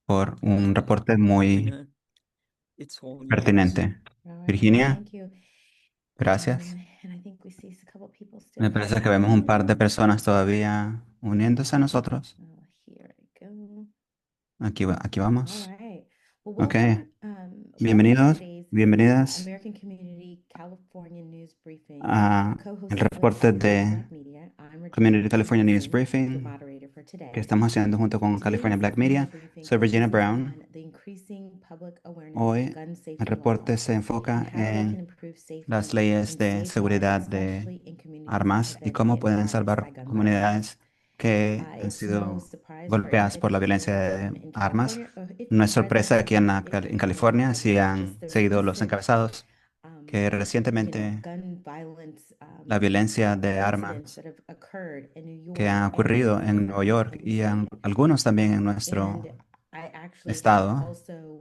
por un reporte muy pertinente. All right, Virginia, thank you. gracias. And I think we see a couple people still Me parece que coming vemos un par de in. personas todavía uniéndose a nosotros. Oh, here I go. Aquí All vamos. right. Well, Ok, welcome to bienvenidos, today's bienvenidas American Community California News Briefing, a el co-hosted with reporte California de Black Media. I'm Regina Community California News Johnson, your Briefing moderator for que today. estamos haciendo junto con California Today's Black news Media. briefing Soy Regina focuses Brown. on the increasing public awareness of Hoy gun el safety reporte laws se and enfoca how they can en improve las safety leyes and de safeguards, seguridad de especially in communities that armas have y been cómo hit pueden hardest by salvar gun violence. comunidades que han It's no sido surprise for golpeadas por la advocates violencia here de in armas. California, or if No es you've read the sorpresa aquí headlines, if en you're in the California si market, han just the seguido los recent, encabezados que recientemente gun violence la violencia de incidents armas that have occurred in New que York han and ocurrido en Nueva I York believe y Dayton. algunos también en nuestro And I actually had estado. also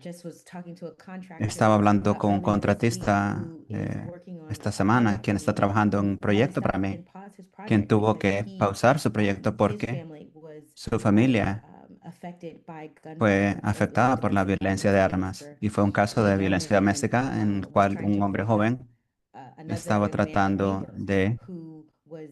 just was talking to a contractor Estaba hablando con un earlier this week contratista who is working on esta a semana, project quien for está me, trabajando en who un had to proyecto para stop mí, and pause his quien project tuvo because que pausar su proyecto his porque family was su familia affected by gun fue violence, afectada por la domestic violencia violence de against armas. their Y fue un caso de young violencia man doméstica en el was cual trying un to hombre pick up joven another estaba young man, a tratando neighbor, de, who was,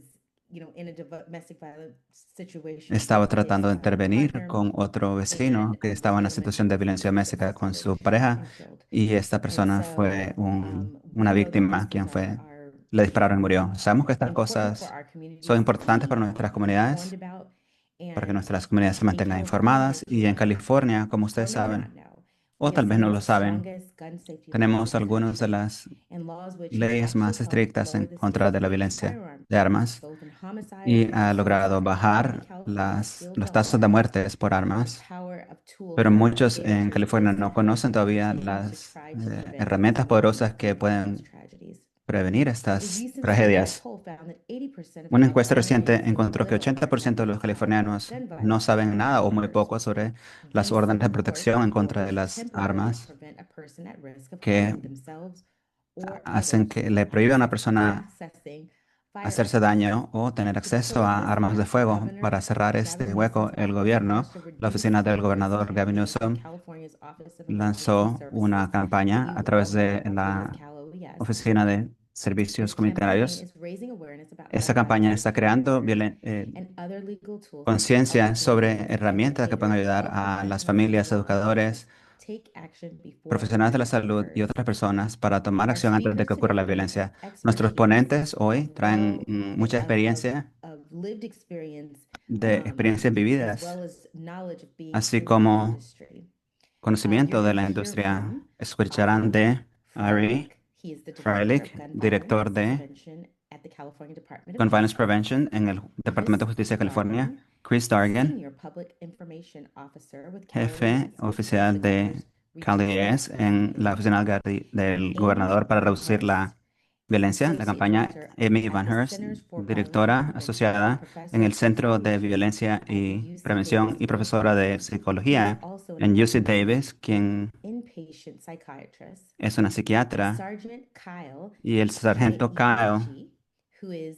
in a domestic violence situation estaba with his tratando de intervenir partner, con otro vecino and que this estaba en una gentleman situación de violencia doméstica con successfully su shot pareja and killed. y esta And persona fue so una we know that víctima this was quien fue, our le dispararon y murió. Sabemos que estas important for cosas our communities son to importantes para be nuestras informed comunidades, about. para que And nuestras comunidades se in mantengan California, informadas. as Y en you California, como or ustedes may not saben, know, o we have tal vez some no of the lo saben, strongest gun safety laws in tenemos the algunas de country, las and laws which have leyes actually más helped estrictas lower en the contra de la severity of violencia firearm de crimes, armas both in homicides y and ha logrado suicide. But many in bajar California still los don't tasas de know muertes por the armas, power of tools pero that our muchos state en actually California use to no help conocen todavía continue to las try to prevent herramientas poderosas que these mass pueden tragedies. prevenir A estas recent survey tragedias. poll found that 80% of Una encuesta reciente Californians say encontró que little or 80% de haven't los had californianos gun no violence in saben nada o 15 muy years. poco sobre las These órdenes de support protección en contra de orders to las temporarily armas prevent a person at risk of que harming themselves or hacen others que le from prohíban a una persona accessing hacerse firearms. daño o tener To acceso a facilitate armas de that, fuego. Governor Para cerrar este Gavin hueco, Newsom's el office gobierno, passed a la oficina reduced del force gobernador Gavin campaign through Newsom, California's Office of Emergency lanzó Services una that campaña a you través all know de about through his la Cal OES. Oficina de This Servicios campaign Comunitarios. is raising awareness about Esa gun violence campaña está safety creando measures and other legal tools that can help conciencia sobre communities, herramientas que pueden educators, ayudar health a las professionals, and familias, law enforcement educadores, take action before profesionales de la violence salud y occurs. otras personas para tomar Our acción antes de speakers que ocurra today la bring violencia. Nuestros expertise ponentes hoy traen mucha experiencia of lived experience, de experiencias as vividas, well as knowledge of being así in the como industry. You're conocimiento de going to la hear industria. from Escucharán Ari de Ari Freilich. He is the Director of Freilich, Gun director Violence de Prevention at the California Department of Gun Violence Justice. Prevention en el Departamento Chris de Justicia de California. Dargan, Chris Dargan, Senior Public Information Officer with Cal jefe OES, which helps the oficial de governor's reduce gun CalES en la trafficking. oficina del Amy gobernador para Van reducir Hurst, la violencia. La Associate campaña Director Amy at Van the Hurst, Centers for Violence directora Prevention and asociada en Professor el of Centro de Psychology Violencia at y UC Prevención Davis y profesora de University. He is psicología also an en UC emergency Davis, quien inpatient psychiatrist. es una psiquiatra, Sergeant Kyle y el sargento Kyle Ieuchi, who is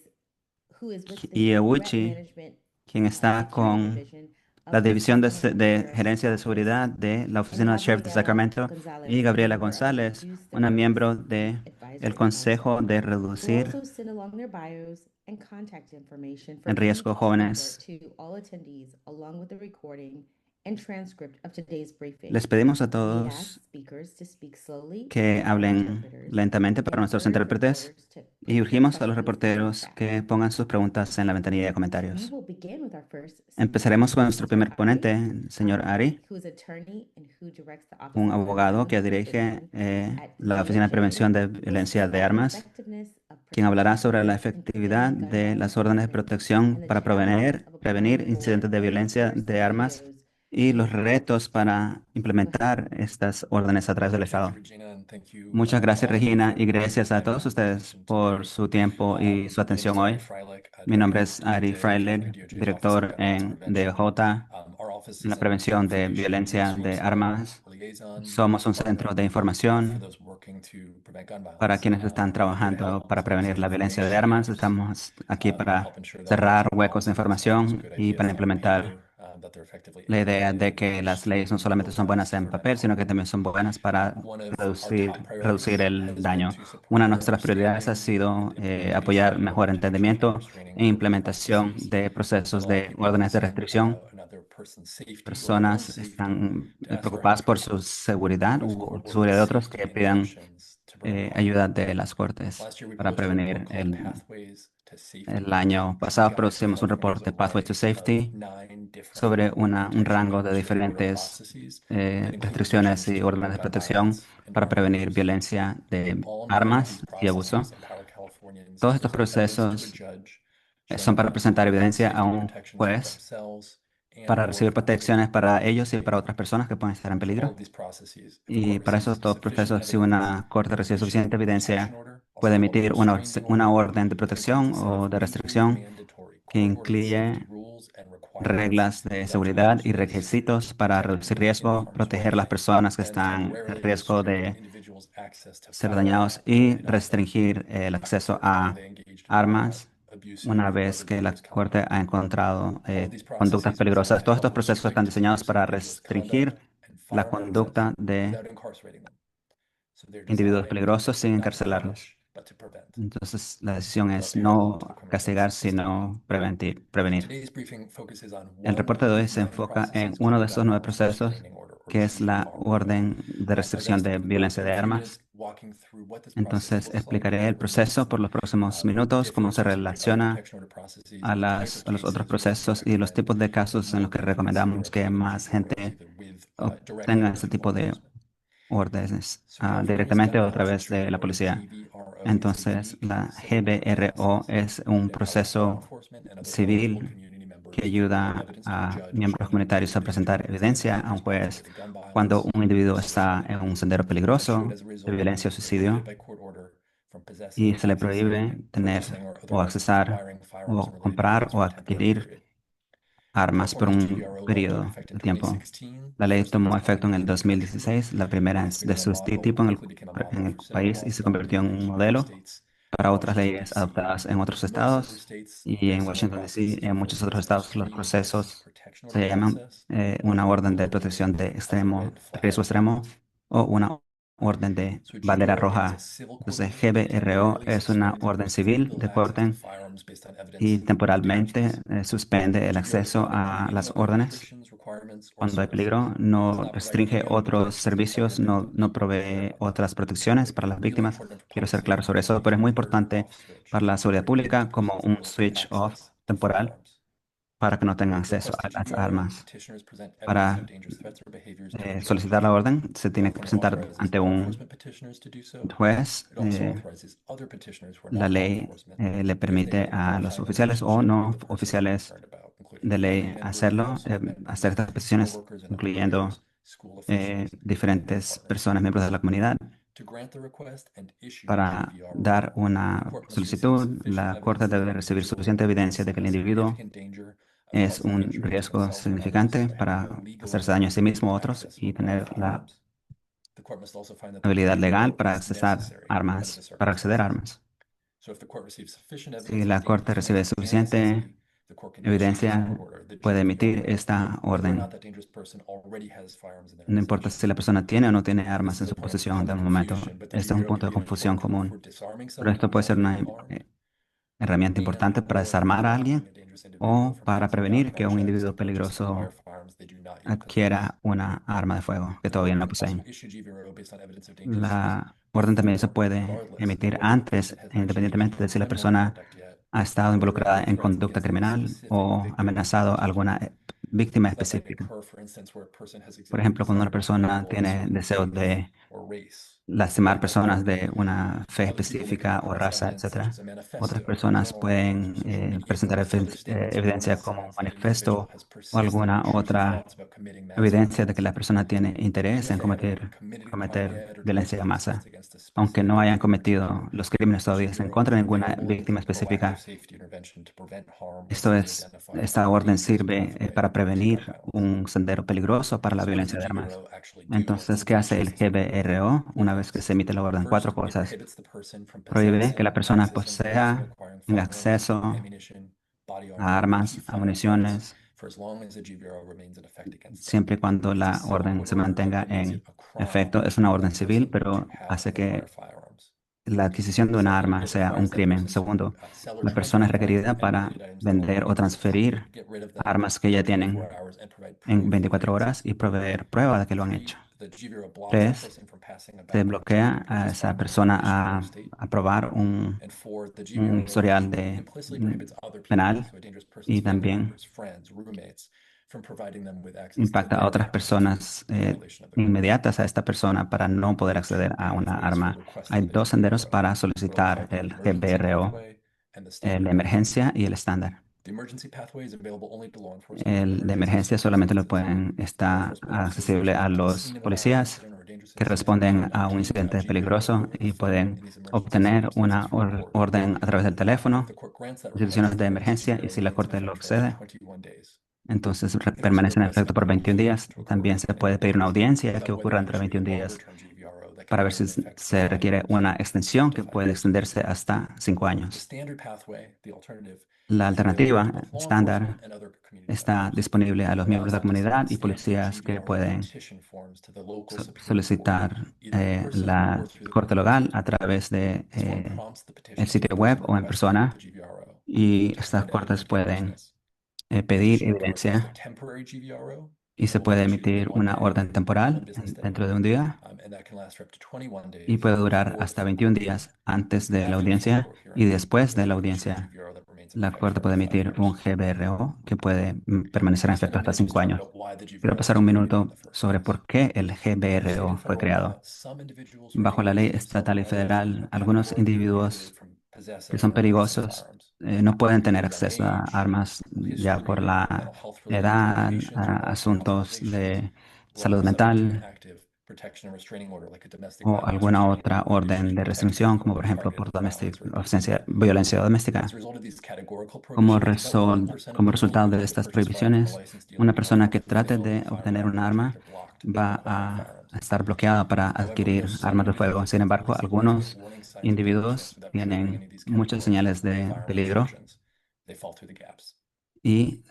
with the Threat Ieuchi, Management quien está Security con Division la of the División Sacramento de Sheriff's Gerencia de Office, Seguridad de la and Oficina del Sheriff de Gabriela Sacramento, y Gonzalez, Gabriela member of the González, Reduce the una Violence miembro de el Advisory Council. Consejo de We'll Reducir also send along their bios and contact information for en any Riesgo speaker Jóvenes. to all attendees, along with the recording and transcript of today's briefing. Les pedimos a We todos ask speakers to speak slowly que for our hablen interpreters lentamente para and nuestros urge intérpretes reporters to y put their urgimos a los questions in the reporteros chat. que pongan sus preguntas en la ventanilla de We comentarios. will begin with our first speaker, Empezaremos con nuestro Mr. primer Ari, ponente, señor Ari, who is attorney and who directs the Office un of Gun abogado que Violence dirige Prevention at la Oficina de DOJ. Prevención de He will speak Violencia de about the Armas, effectiveness of quien hablará protection sobre la orders and efectividad preventing gun de las violence órdenes de incidents protección and the para challenges of prevenir applying for incidentes de or violencia de enforcing armas those y los retos orders. para Go ahead. implementar estas órdenes a través del Thank you, Estado. Regina, and thank you Muchas to gracias, all of you Regina, y for gracias a spending todos your ustedes attention por today. su tiempo y su My name is atención hoy. Ari Freilich, Mi nombre Director es at Ari DOJ, Freilich, California DOJ's Office of director Gun Violence en Prevention. DOJ Our office en is la an prevención de information violencia de resource armas. liaison Somos un centro partner de for información those working to prevent gun para violence. quienes están We're here to trabajando help para prevenir save la violencia de information armas. gaps, Estamos aquí para help ensure that cerrar effective huecos de policies. It's not just información good y ideas para on paper. implementar la idea de que las leyes no solamente son buenas en papel, sino que también son buenas para reducir el daño. Una de nuestras prioridades ha sido apoyar mejor entendimiento e implementación de procesos de órdenes de restricción. Personas están preocupadas por su seguridad o seguridad de otros que pidan ayuda de las cortes para prevenir el año pasado producimos un reporte Pathway to Safety sobre un rango de diferentes restricciones y órdenes de protección para prevenir violencia de armas y abuso. Todos estos procesos son para presentar evidencia a un juez para recibir protecciones para ellos y para otras personas que pueden estar en peligro. Y para esos dos procesos, si una corte recibe suficiente evidencia, puede emitir una orden de protección o de restricción que incluye reglas de seguridad y requisitos para reducir riesgo, proteger a las personas que están en riesgo de ser dañados y restringir el acceso a armas una vez que la Corte ha encontrado conductas peligrosas. Todos estos procesos están diseñados para restringir la conducta de individuos peligrosos sin encarcelarlos. Entonces, la decisión es no castigar, sino prevenir. El reporte de hoy se enfoca en uno de estos 9 procesos, que es la orden de restricción de violencia de armas. Entonces, explicaré el proceso por los próximos minutos, cómo se relaciona a los otros procesos y los tipos de casos en los que recomendamos que más gente obtenga este tipo de órdenes directamente o a través de la policía. Entonces, la GBRO es un proceso civil que ayuda a miembros comunitarios a presentar evidencia a un juez cuando un individuo está en un sendero peligroso de violencia o suicidio y se le prohíbe tener o accesar o comprar o adquirir armas por un periodo de tiempo. La ley tomó efecto en el 2016, la primera de su tipo en el país y se convirtió en un modelo para otras leyes adoptadas en otros estados y en Washington, D.C. En muchos otros estados los procesos se llaman una orden de protección de riesgo extremo o una orden de bandera roja. Entonces, GBRO es una orden civil de corte y temporalmente suspende el acceso a las órdenes cuando hay peligro, no restringe otros servicios, no provee otras protecciones para las víctimas. Quiero ser claro sobre eso, pero es muy importante para la seguridad pública como un switch off temporal para que no tengan acceso a las armas. Para solicitar la orden, se tiene que presentar ante un juez. La ley le permite a los oficiales o no oficiales de ley hacerlo, hacer estas peticiones, incluyendo diferentes personas, miembros de la comunidad. Para dar una solicitud, la Corte debe recibir suficiente evidencia de que el individuo es un riesgo significante para hacerse daño a sí mismo o a otros y tener la habilidad legal para para acceder a armas. Si la Corte recibe suficiente evidencia, puede emitir esta orden. No importa si la persona tiene o no tiene armas en su posesión de momento. Este es un punto de confusión común. Pero esto puede ser una herramienta importante para desarmar a alguien o para prevenir que un individuo peligroso adquiera una arma de fuego que todavía no poseen. La orden también se puede emitir antes, independientemente de si la persona ha estado involucrada en conducta criminal o amenazado a alguna víctima específica. Por ejemplo, cuando una persona tiene deseos de lastimar personas de una fe específica o raza, etcétera. Otras personas pueden presentar evidencia como un manifiesto o alguna otra evidencia de que la persona tiene interés en cometer violencia de masa, aunque no hayan cometido los crímenes todavía en contra de ninguna víctima específica. Esta orden sirve para prevenir un sendero peligroso para la violencia de armas. Entonces, ¿qué hace el GBRO una vez que se emite la orden? 4 cosas. Prohíbe que la persona posea, tenga acceso a armas, a municiones siempre y cuando la orden se mantenga en efecto. Es una orden civil, pero hace que la adquisición de una arma sea un crimen. Segundo, la persona es requerida para vender o transferir armas que ya tienen en 24 horas y proveer prueba de que lo han hecho. Tres, se bloquea a esa persona a probar un historial penal y también impacta a otras personas inmediatas a esta persona para no poder acceder a una arma. Hay dos senderos para solicitar el GBRO, el de emergencia y el estándar. El de emergencia solamente lo pueden, está accesible a los policías que responden a un incidente peligroso y pueden obtener una orden a través del teléfono, instituciones de emergencia, y si la corte lo accede, entonces permanece en efecto por 21 días. También se puede pedir una audiencia que ocurra entre 21 días para ver si se requiere una extensión que puede extenderse hasta 5 años. La alternativa estándar está disponible a los miembros de la comunidad y policías que pueden solicitar la corte local a través de el sitio web o en persona, y estas cortes pueden pedir evidencia y se puede emitir una orden temporal dentro de un día y puede durar hasta 21 días antes de la audiencia y después de la audiencia. La Corte puede emitir un GBRO que puede permanecer en efecto hasta 5 años. Quiero pasar un minuto sobre por qué el GBRO fue creado. Bajo la ley estatal y federal, algunos individuos que son peligrosos no pueden tener acceso a armas ya por la edad, asuntos de salud mental o alguna otra orden de restricción, como por ejemplo por violencia doméstica. Como resultado de estas prohibiciones, una persona que trate de obtener un arma va a estar bloqueada para adquirir armas de fuego. Sin embargo, algunos individuos tienen muchas señales de peligro y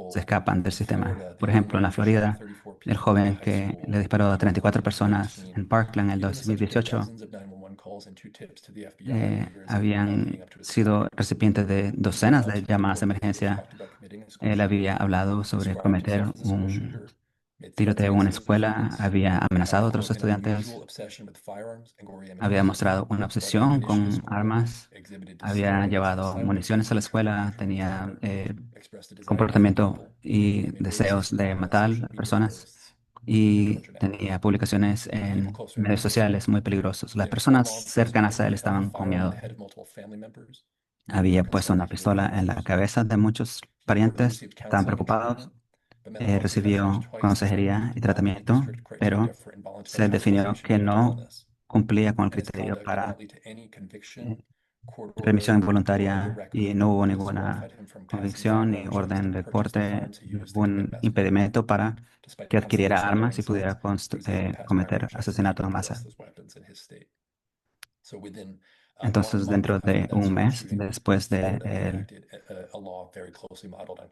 se escapan del sistema. Por ejemplo, en la Florida, el joven que le disparó a 34 personas en Parkland en el 2018 habían sido recipientes de docenas de llamadas de emergencia. Él había hablado sobre cometer un tiroteo en una escuela, había amenazado a otros estudiantes, había mostrado una obsesión con armas, había llevado municiones a la escuela, tenía comportamiento y deseos de matar a personas y tenía publicaciones en medios sociales muy peligrosos. Las personas cercanas a él estaban con miedo. Había puesto una pistola en la cabeza de muchos parientes, estaban preocupados. Recibió consejería y tratamiento, pero se definió que no cumplía con el criterio para remisión involuntaria y no hubo ninguna convicción ni orden de corte, ningún impedimento para que adquiriera armas y pudiera cometer asesinato en masa. Entonces, dentro de un mes después del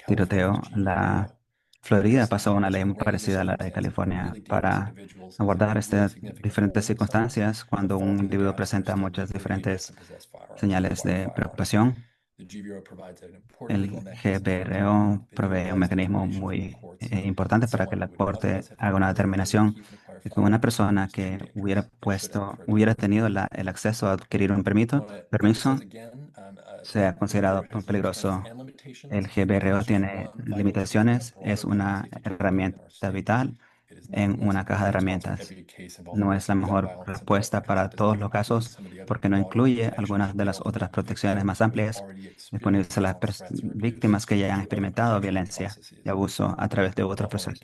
tiroteo, la Florida pasó una ley muy parecida a la de California para abordar estas diferentes circunstancias cuando un individuo presenta muchas diferentes señales de preocupación. El GBRO provee un mecanismo muy importante para que la Corte haga una determinación de que una persona que hubiera tenido el acceso a adquirir un permiso sea considerado peligroso. El GBRO tiene limitaciones, es una herramienta vital en una caja de herramientas. No es la mejor respuesta para todos los casos porque no incluye algunas de las otras protecciones más amplias disponibles a las víctimas que ya han experimentado violencia y abuso a través de otros procesos.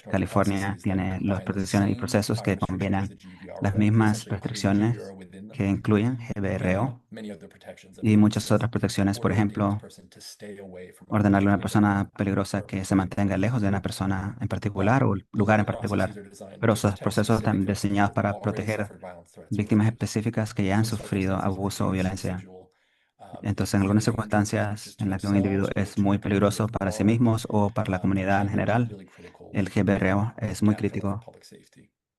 California tiene las protecciones y procesos que combinan las mismas restricciones que incluyen GBRO y muchas otras protecciones, por ejemplo, ordenarle a una persona peligrosa que se mantenga lejos de una persona en particular o lugar en particular. Pero esos procesos están diseñados para proteger víctimas específicas que ya han sufrido abuso o violencia. Entonces, en algunas circunstancias en las que un individuo es muy peligroso para sí mismos o para la comunidad en general, el GBRO es muy crítico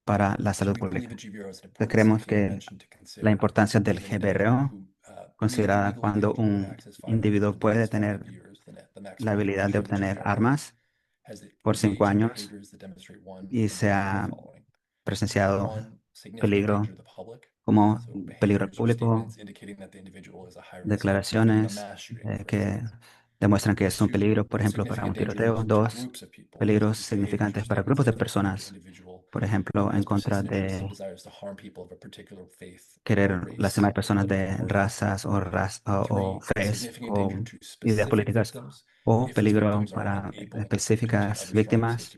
para la salud pública. Entonces, creemos que la importancia del GBRO, considerada cuando un individuo puede tener la habilidad de obtener armas por 5 años y se ha presenciado peligro como peligro al público, declaraciones que demuestran que es un peligro, por ejemplo, para un tiroteo. Dos, peligros significantes para grupos de personas, por ejemplo, en contra de querer lastimar personas de razas o fees o ideas políticas, o peligro para específicas víctimas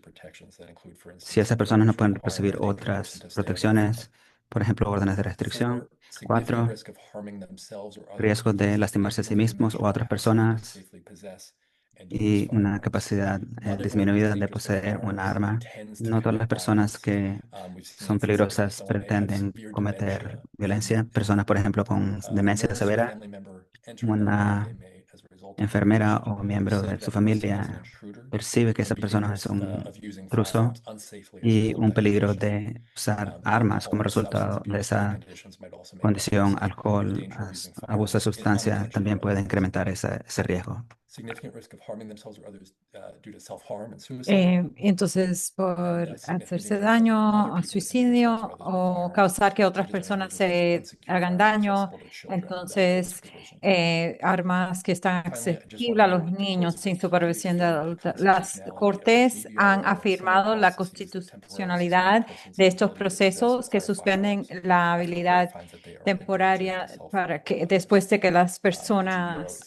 si esas personas no pueden recibir otras protecciones, por ejemplo, órdenes de restricción. Cuatro, riesgos de lastimarse a sí mismos o a otras personas y una capacidad disminuida de poseer un arma. No todas las personas que son peligrosas pretenden cometer violencia. Personas, por ejemplo, con demencia severa, una enfermera o miembro de su familia percibe que esa persona es un intruso y un peligro de usar armas como resultado de esa condición, alcohol, abuso de sustancia, también puede incrementar ese riesgo. Entonces, por hacerse daño o suicidio o causar que otras personas se hagan daño, entonces armas que están accesibles a los niños sin supervisión de adultos. Las Cortes han afirmado la constitucionalidad de estos procesos que suspenden la habilidad temporaria para que después de que las personas,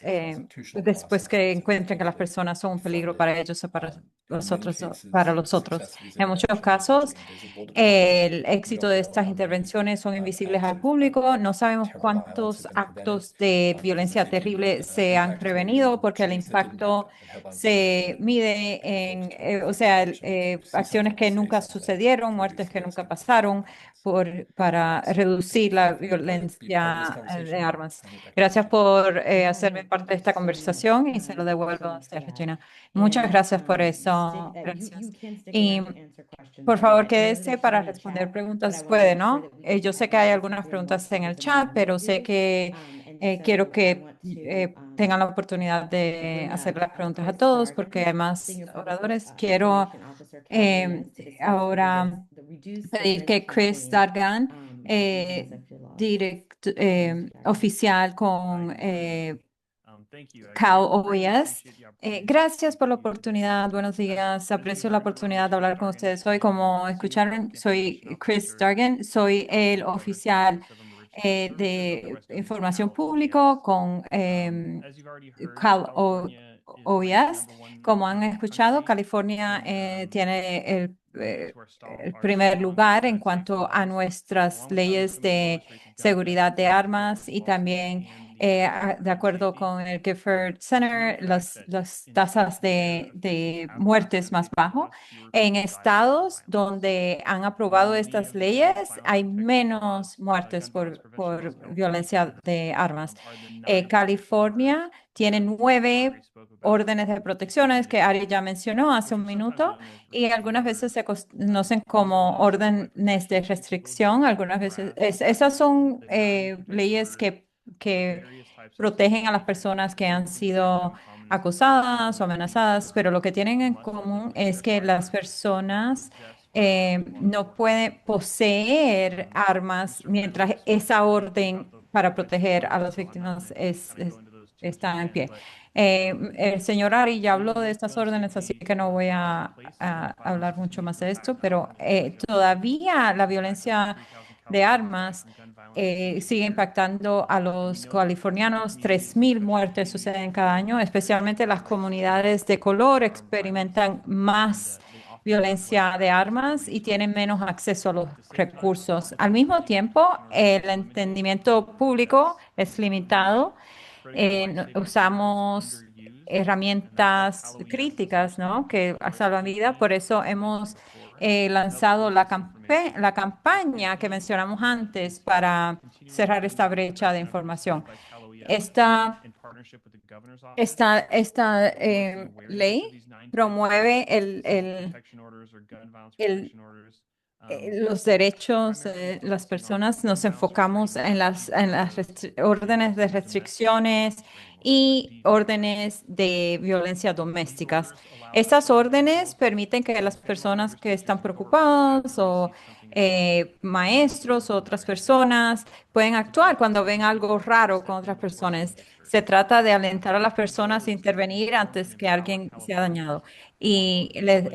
después que encuentren que las personas son un peligro para ellos o para para los otros. En muchos casos, el éxito de estas intervenciones son invisibles al público. No sabemos cuántos actos de violencia terrible se han prevenido porque el impacto se mide en, o sea, acciones que nunca sucedieron, muertes que nunca pasaron, para reducir la violencia de armas. Gracias por hacerme parte de esta conversación y se lo devuelvo a usted, Regina. Muchas gracias por eso. Gracias. Y por favor, quédese para responder preguntas. Puede, ¿no? Yo sé que hay algunas preguntas en el chat, pero sé que quiero que tengan la oportunidad de hacer las preguntas a todos porque hay más oradores. Quiero ahora pedir que Chris Dargan, oficial con Cal OES. Gracias por la oportunidad. Buenos días. Aprecio la oportunidad de hablar con ustedes hoy. Como escucharon, soy Chris Dargan. Soy el oficial de información público con Cal OES. Como han escuchado, California tiene el primer lugar en cuanto a nuestras leyes de seguridad de armas y también de acuerdo con el Gifford Center, las tasas de muertes más bajo. En estados donde han aprobado estas leyes, hay menos muertes por violencia de armas. California tiene 9 órdenes de protecciones que Ari ya mencionó hace un minuto y algunas veces se conocen como órdenes de restricción. Algunas veces esas son leyes que protegen a las personas que han sido acosadas o amenazadas, pero lo que tienen en común es que las personas no pueden poseer armas mientras esa orden para proteger a las víctimas está en pie. El señor Ari ya habló de estas órdenes, así que no voy a hablar mucho más de esto, pero todavía la violencia de armas sigue impactando a los californianos. 3.000 muertes suceden cada año, especialmente las comunidades de color experimentan más violencia de armas y tienen menos acceso a los recursos. Al mismo tiempo, el entendimiento público es limitado. Usamos herramientas críticas, ¿no? Que salvan vida. Por eso hemos lanzado la campaña que mencionamos antes para cerrar esta brecha de información. esta ley promueve los derechos de las personas. Nos enfocamos en las órdenes de restricciones y órdenes de violencia domésticas. Estas órdenes permiten que las personas que están preocupadas o maestros o otras personas pueden actuar cuando ven algo raro con otras personas. Se trata de alentar a las personas a intervenir antes que alguien sea dañado y les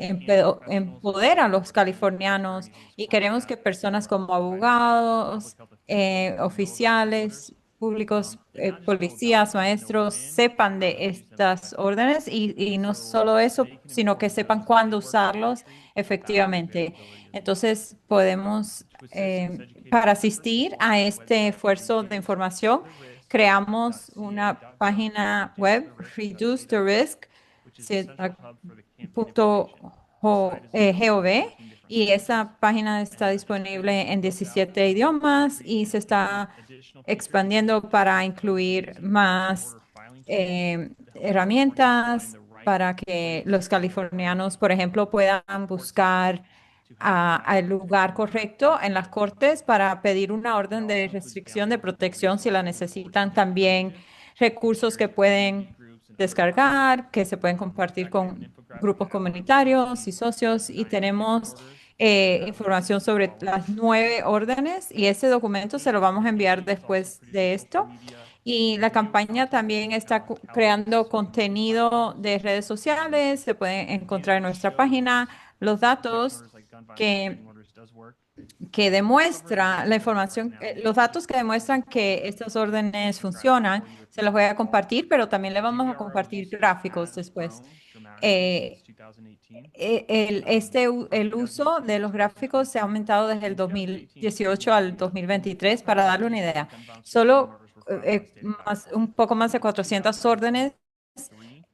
empodera a los californianos y queremos que personas como abogados, oficiales públicos, policías, maestros, sepan de estas órdenes y no solo eso, sino que sepan cuándo usarlos efectivamente. Entonces, podemos, para asistir a este esfuerzo de información, creamos una página web, Reduce the Risk, .gov, y esa página está disponible en 17 idiomas y se está expandiendo para incluir más herramientas para que los californianos, por ejemplo, puedan buscar al lugar correcto en las cortes para pedir una orden de restricción de protección si la necesitan. También recursos que pueden descargar, que se pueden compartir con grupos comunitarios y socios. Y tenemos información sobre las 9 órdenes y ese documento se lo vamos a enviar después de esto. Y la campaña también está creando contenido de redes sociales, se puede encontrar en nuestra página los datos que demuestra la información, los datos que demuestran que estas órdenes funcionan, se los voy a compartir, pero también le vamos a compartir gráficos después. El uso de los gráficos se ha aumentado desde el 2018 al 2023, para darle una idea. Solo un poco más de 400 órdenes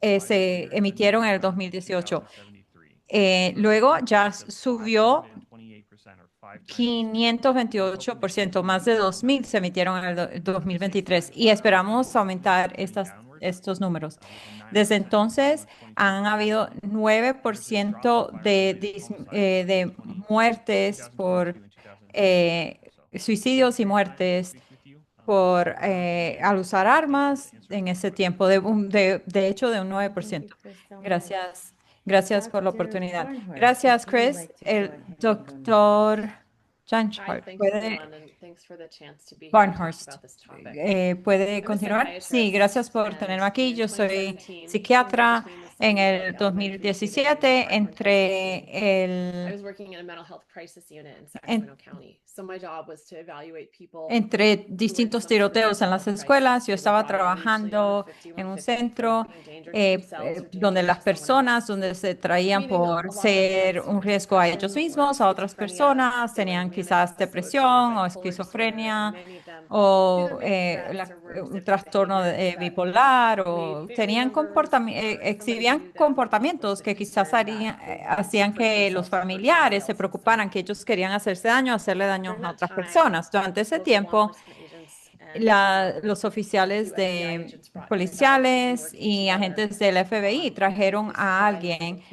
se emitieron en el 2018. Luego ya subió 528%, más de 2,000 se emitieron en el 2023 y esperamos aumentar estos números. Desde entonces han habido 9% de muertes por suicidios y muertes por al usar armas en ese tiempo, de hecho de un 9%. Gracias. Gracias por la oportunidad. Gracias, Chris. El doctor Janchart Barnhurst, ¿puede continuar? Sí, gracias por tenerme aquí. Yo soy psiquiatra. En el 2017 entre distintos tiroteos en las escuelas. Yo estaba trabajando en un centro donde las personas, donde se traían por ser un riesgo a ellos mismos, a otras personas, tenían quizás depresión o esquizofrenia o un trastorno bipolar o tenían exhibían comportamientos que quizás hacían que los familiares se preocuparan, que ellos querían hacerse daño, hacerle daño a otras personas. Durante ese tiempo, los oficiales policiales y agentes del FBI trajeron a alguien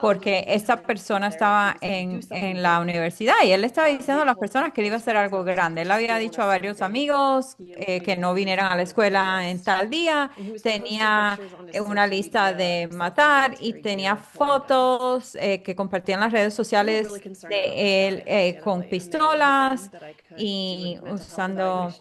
porque esta persona estaba en la universidad y él estaba diciendo a las personas que él iba a hacer algo grande. Él había dicho a varios amigos que no vinieran a la escuela en tal día, tenía una lista de matar y tenía fotos que compartía en las redes sociales de él con pistolas y usando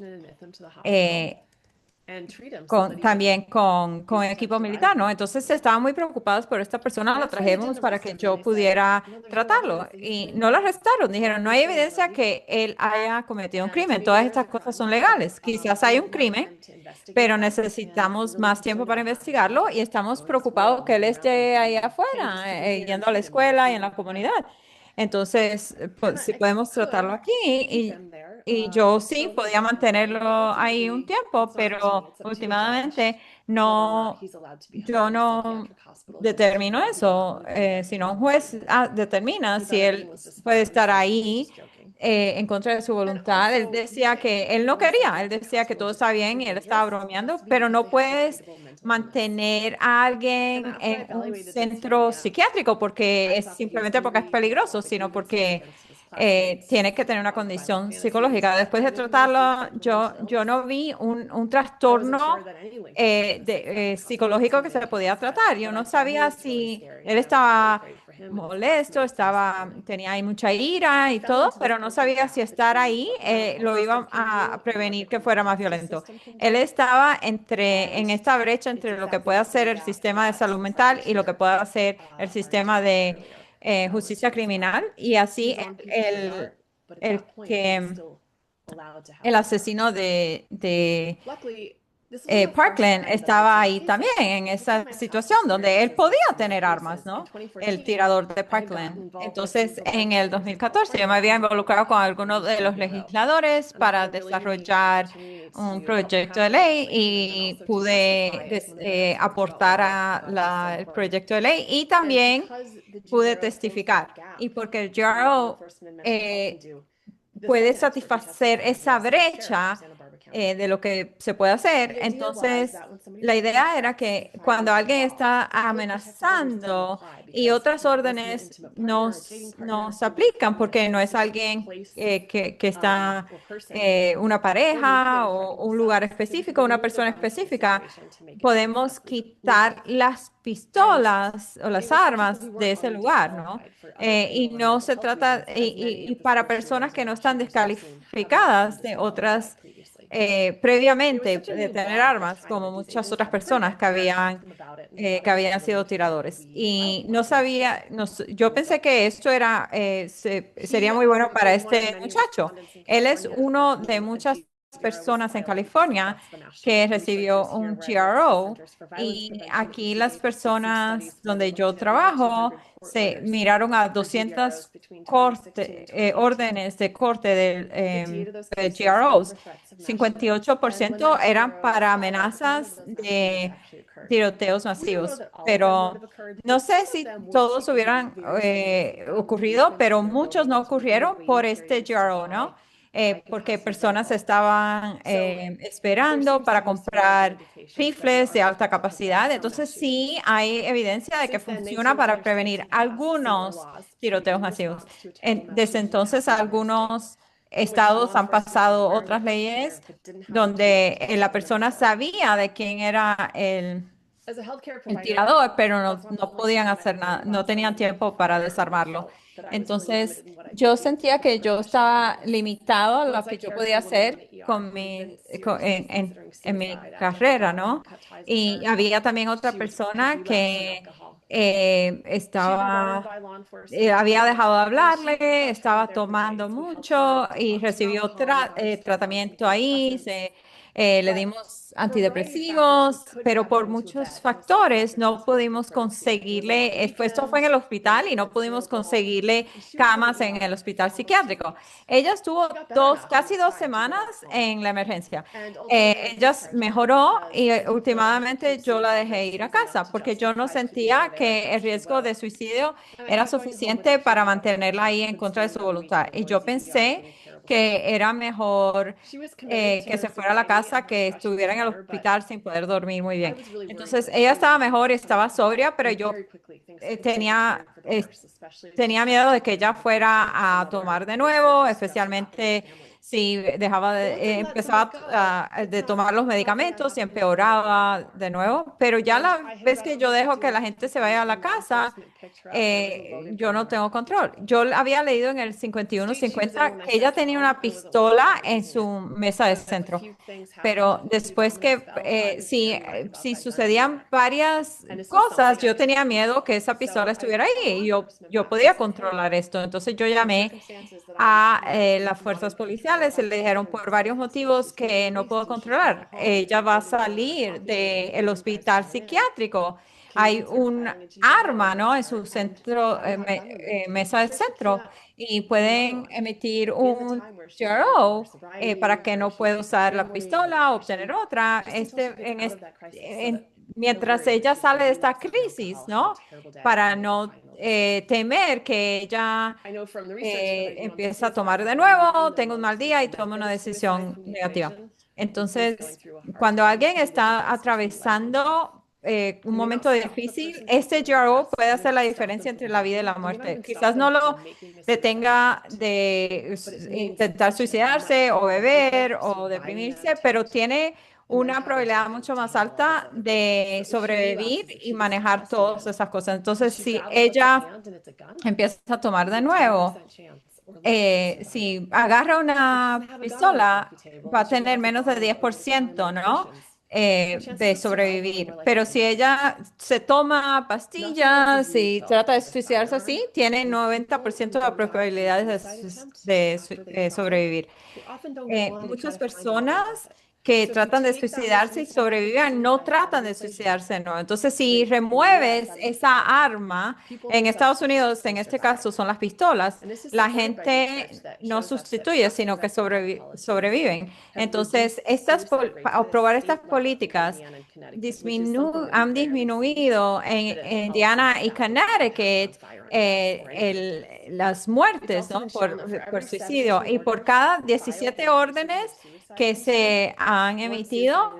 también con equipo militar, ¿no? Entonces estaban muy preocupados por esta persona, la trajimos para que yo pudiera tratarlo y no lo arrestaron. Dijeron, no hay evidencia que él haya cometido un crimen, todas estas cosas son legales. Quizás hay un crimen, pero necesitamos más tiempo para investigarlo y estamos preocupados que él esté ahí afuera, yendo a la escuela y en la comunidad. Entonces, si podemos tratarlo aquí y yo sí podía mantenerlo ahí un tiempo, pero últimamente yo no determino eso, sino un juez determina si él puede estar ahí en contra de su voluntad. Él decía que él no quería, él decía que todo está bien y él estaba bromeando, pero no puedes mantener a alguien en un centro psiquiátrico porque es simplemente porque es peligroso, sino porque tiene que tener una condición psicológica. Después de tratarlo, yo no vi un trastorno psicológico que se le podía tratar. Yo no sabía si él estaba molesto, tenía ahí mucha ira y todo, pero no sabía si estar ahí lo iba a prevenir que fuera más violento. Él estaba en esta brecha entre lo que puede hacer el sistema de salud mental y lo que puede hacer el sistema de justicia criminal, y así el que el asesino de Parkland estaba ahí también en esa situación donde él podía tener armas, ¿no? El tirador de Parkland. Entonces, en el 2014 yo me había involucrado con algunos de los legisladores para desarrollar un proyecto de ley y pude aportar el proyecto de ley, y también pude testificar. Y porque el GRO puede satisfacer esa brecha de lo que se puede hacer. Entonces, la idea era que cuando alguien está amenazando y otras órdenes nos aplican porque no es alguien que está una pareja o un lugar específico, una persona específica, podemos quitar las pistolas o las armas de ese lugar, ¿no? Y no se trata, y para personas que no están descalificadas de otras previamente de tener armas, como muchas otras personas que habían sido tiradores. Y no sabía, yo pensé que esto sería muy bueno para este muchacho. Él es uno de muchas personas en California que recibió un GRO, y aquí las personas donde yo trabajo se miraron a 200 órdenes de corte de GROs. 58% eran para amenazas de tiroteos masivos, pero no sé si todos hubieran ocurrido, pero muchos no ocurrieron por este GRO, ¿no? Porque personas estaban esperando para comprar rifles de alta capacidad. Entonces sí hay evidencia de que funciona para prevenir algunos tiroteos masivos. Desde entonces algunos estados han pasado otras leyes donde la persona sabía de quién era el tirador, pero no podían hacer nada, no tenían tiempo para desarmarlo. Entonces, yo sentía que yo estaba limitado a lo que yo podía hacer en mi carrera, ¿no? Y había también otra persona que había dejado de hablarle, estaba tomando mucho y recibió tratamiento ahí, le dimos antidepresivos, pero por muchos factores no pudimos conseguirle, esto fue en el hospital y no pudimos conseguirle camas en el hospital psiquiátrico. Ella estuvo casi 2 semanas en la emergencia. Ella mejoró y últimamente yo la dejé ir a casa porque yo no sentía que el riesgo de suicidio era suficiente para mantenerla ahí en contra de su voluntad. Y yo pensé que era mejor que se fuera a la casa que estuviera en el hospital sin poder dormir muy bien. Entonces, ella estaba mejor y estaba sobria, pero yo tenía miedo de que ella fuera a tomar de nuevo, especialmente si empezaba de tomar los medicamentos y empeoraba de nuevo. Pero ya la vez que yo dejo que la gente se vaya a la casa, yo no tengo control. Yo había leído en el 5150 que ella tenía una pistola en su mesa de centro, pero después si sucedían varias cosas, yo tenía miedo que esa pistola estuviera ahí y yo podía controlar esto. Entonces yo llamé a las fuerzas policiales y le dijeron por varios motivos que no puedo controlar. Ella va a salir del hospital psiquiátrico. Hay un arma, ¿no? En su mesa de centro, y pueden emitir un GRO para que no pueda usar la pistola o obtener otra. mientras ella sale de esta crisis, ¿no? Para no temer que ella empiece a tomar de nuevo, tenga un mal día y tome una decisión negativa. Entonces, cuando alguien está atravesando un momento difícil, este GRO puede hacer la diferencia entre la vida y la muerte. Quizás no lo detenga de intentar suicidarse o beber o deprimirse, pero tiene una probabilidad mucho más alta de sobrevivir y manejar todas esas cosas. Entonces, si ella empieza a tomar de nuevo, si agarra una pistola, va a tener menos del 10%, ¿no? De sobrevivir. Pero si ella se toma pastillas y trata de suicidarse así, tiene 90% de probabilidades de sobrevivir. Muchas personas que tratan de suicidarse y sobreviven no tratan de suicidarse, ¿no? Entonces, si remueves esa arma, en Estados Unidos, en este caso, son las pistolas, la gente no sustituye, sino que sobreviven. Entonces, aprobar estas políticas han disminuido en Indiana y Connecticut las muertes, ¿no? por suicidio. Y por cada 17 órdenes que se han emitido,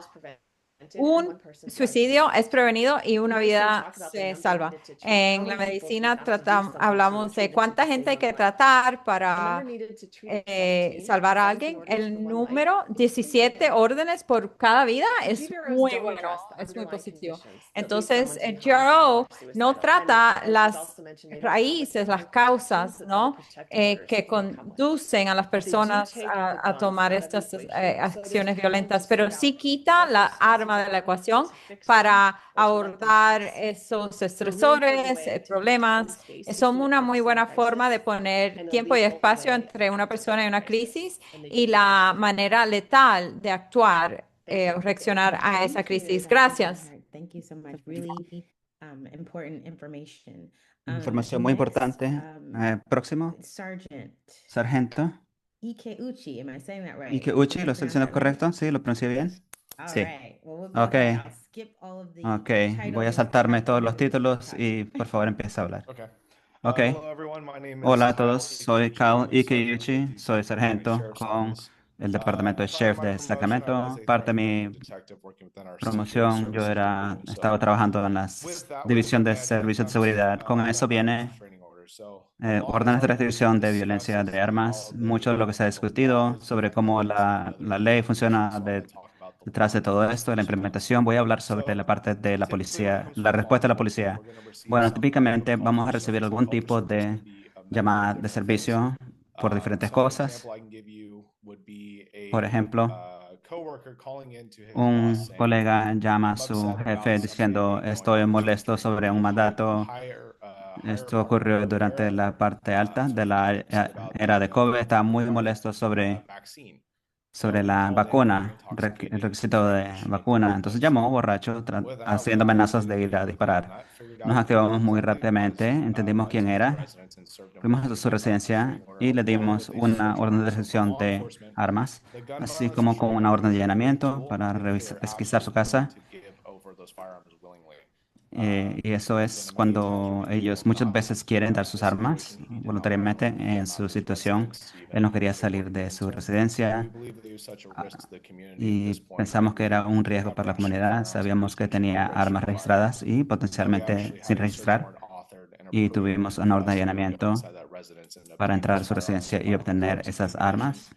un suicidio es prevenido y una vida se salva. En la medicina hablamos de cuánta gente hay que tratar para salvar a alguien. El número 17 órdenes por cada vida es muy bueno, es muy positivo. Entonces, el GRO no trata las raíces, las causas, ¿no? Que conducen a las personas a tomar estas acciones violentas, pero sí quita la arma de la ecuación para abordar esos estresores, problemas. Son una muy buena forma de poner tiempo y espacio entre una persona y una crisis y la manera letal de actuar o reaccionar a esa crisis. Gracias. Thank you so much. Really important information. Información muy importante. Próximo, Sergeant sargento. Ike Uchi, am I saying that right? Ike Uchi, ¿lo estoy diciendo correcto? ¿Sí? ¿Lo pronuncié bien? All Sí. right. Well, we'll Ok. I'll skip all of the Ok, voy titles a saltarme todos los and títulos y por favor empieza a hablar. Okay. Ok. Hello, everyone. My name is Hola a Kyle todos, soy Kyle Ikeuchi, Ikeuchi, Sergeant soy with the Sacramento sargento Sheriff's con Office. el Departamento de Prior to Sheriff my de promotion, I was Sacramento. a Parte de private mi detective working within our security promoción, yo services division. So, estaba trabajando en la with that, División de with the Servicios de comes, Seguridad. Con eso firearms viene restraining orders. So, a lot órdenes de has already restricción been de discussed violencia as de to armas. how Mucho de lo que se ha the law discutido is sobre cómo implemented and la ley funciona so I'm going to talk about the detrás de law todo esto, de la implementation. implementación. Voy a hablar sobre la So, parte de la typically, when it policía, comes la for law respuesta de la enforcement, policía. we're going to receive Bueno, some type típicamente of call vamos a for recibir service. algún Call for tipo service de can be many llamada de different things. servicio por diferentes So an cosas. example I can give you would be Por ejemplo, coworker calling in to his boss un saying, colega llama a I'm su upset jefe about diciendo, something going estoy on in molesto security. sobre un mandato. Higher Esto part of ocurrió the durante era. la parte alta So de he la talks about era de COVID. Estaba muy required molesto vaccine. sobre So he la called in very vacuna, el intoxicated, requisito de screaming, shaking vacuna. the Entonces place llamó up. borracho, With that, we haciendo amenazas de immediately ir a quickly on disparar. that figured Nos out who activamos muy exactly it rápidamente, was, entendimos went quién to his era, residence and served him fuimos with a a su residencia restraining order y le along dimos with a una search orden de warrant. So for restricción law de enforcement, armas, the gun así violence como con restraining una order orden de is a great allanamiento tool para if they're pesquisar su absolutely willing casa. to give over those firearms willingly. Y eso He's been es to many attacks where cuando people ellos will muchas not. veces quieren dar In sus this armas situation, he did not want voluntariamente them en out su of his situación. residence to Él no even quería report salir the de su incident. So we residencia believe that there's such a risk to the community at y this point pensamos might que era be un riesgo para la brandishing comunidad. firearms and Sabíamos que potentially tenía armas registered registradas firearms. y So we potencialmente actually sin had a search registrar warrant authored and y approved tuvimos una orden for de us to go get allanamiento inside that residence and para obtain entrar a those su firearms residencia and y find obtener parts of esas ammunition, armas,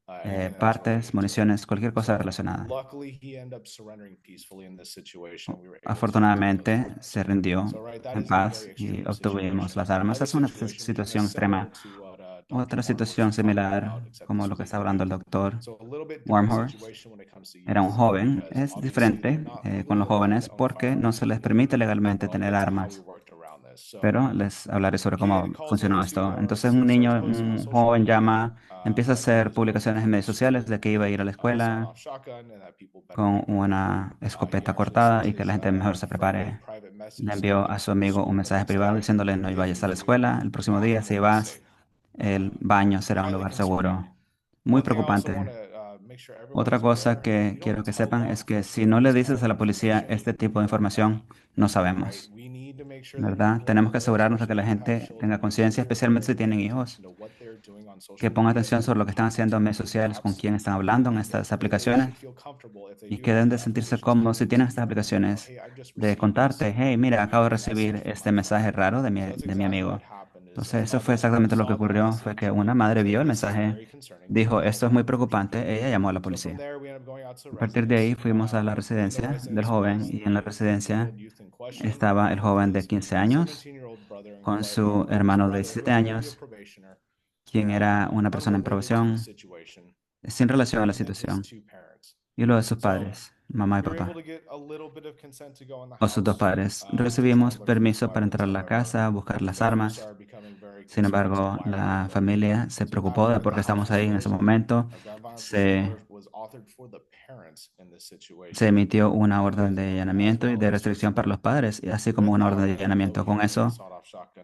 anything that was partes, related to it. municiones, cualquier cosa So relacionada. luckily, he ended up surrendering peacefully in this situation. We were able to obtain those Afortunadamente firearms. se rindió So right, that en is a paz very y extreme obtuvimos situation. las armas. This Es una situation is kind of situación similar extrema. to what Dr. Otra Warmhorse situación was talking similar, about, except como this lo was que a está young hablando el man. doctor So a little bit different Wormhorse, situation when it comes to era un youth, joven. because Es obviously they're diferente not con legally los allowed jóvenes to own porque no firearms, se les permite but legalmente I'll tener get to how we armas. worked around this. So Pero les hablaré sobre he cómo calls funcionó into esto. Entonces un starts niño, posting on un social joven media llama, empieza a that he hacer was going publicaciones en to redes sociales school de que iba a ir a la with a escuela sawed-off shotgun and that people better con get ready. una He escopeta actually cortada sent y que la his gente mejor se friend a prepare. private message Le saying, envió don't a su go to amigo un school the mensaje next privado day. diciéndole no If vayas a la you escuela. El próximo día, bathroom si will be vas, safe. el baño será un Highly lugar concerning. seguro. Muy One thing I also want preocupante. to make Otra cosa que quiero que sepan es que si no le dices a la policía este tipo de información, no sabemos, ¿verdad? Tenemos que asegurarnos de que la gente tenga conciencia, especialmente si tienen hijos, que ponga atención sobre lo que están haciendo en redes sociales, con quién están hablando en estas aplicaciones y que deben de sentirse cómodos si tienen estas aplicaciones de contarte, hey, mira, acabo de recibir este mensaje raro de mi amigo. Entonces, eso fue exactamente lo que ocurrió, fue que una madre vio el mensaje, dijo, esto es muy preocupante, ella llamó a la policía. A partir de ahí fuimos a la residencia del joven y en la residencia estaba el joven de 15 años con su hermano de 17 años, quien era una persona en probación, sin relación a la situación, y luego de sus padres, mamá y papá, o sus dos padres. Recibimos permiso para entrar a la casa, buscar las armas. Sin embargo, la familia se preocupó de por qué estamos ahí en ese momento. Se, se emitió una orden de allanamiento y de restricción para los padres, y así como una orden de allanamiento. Con eso,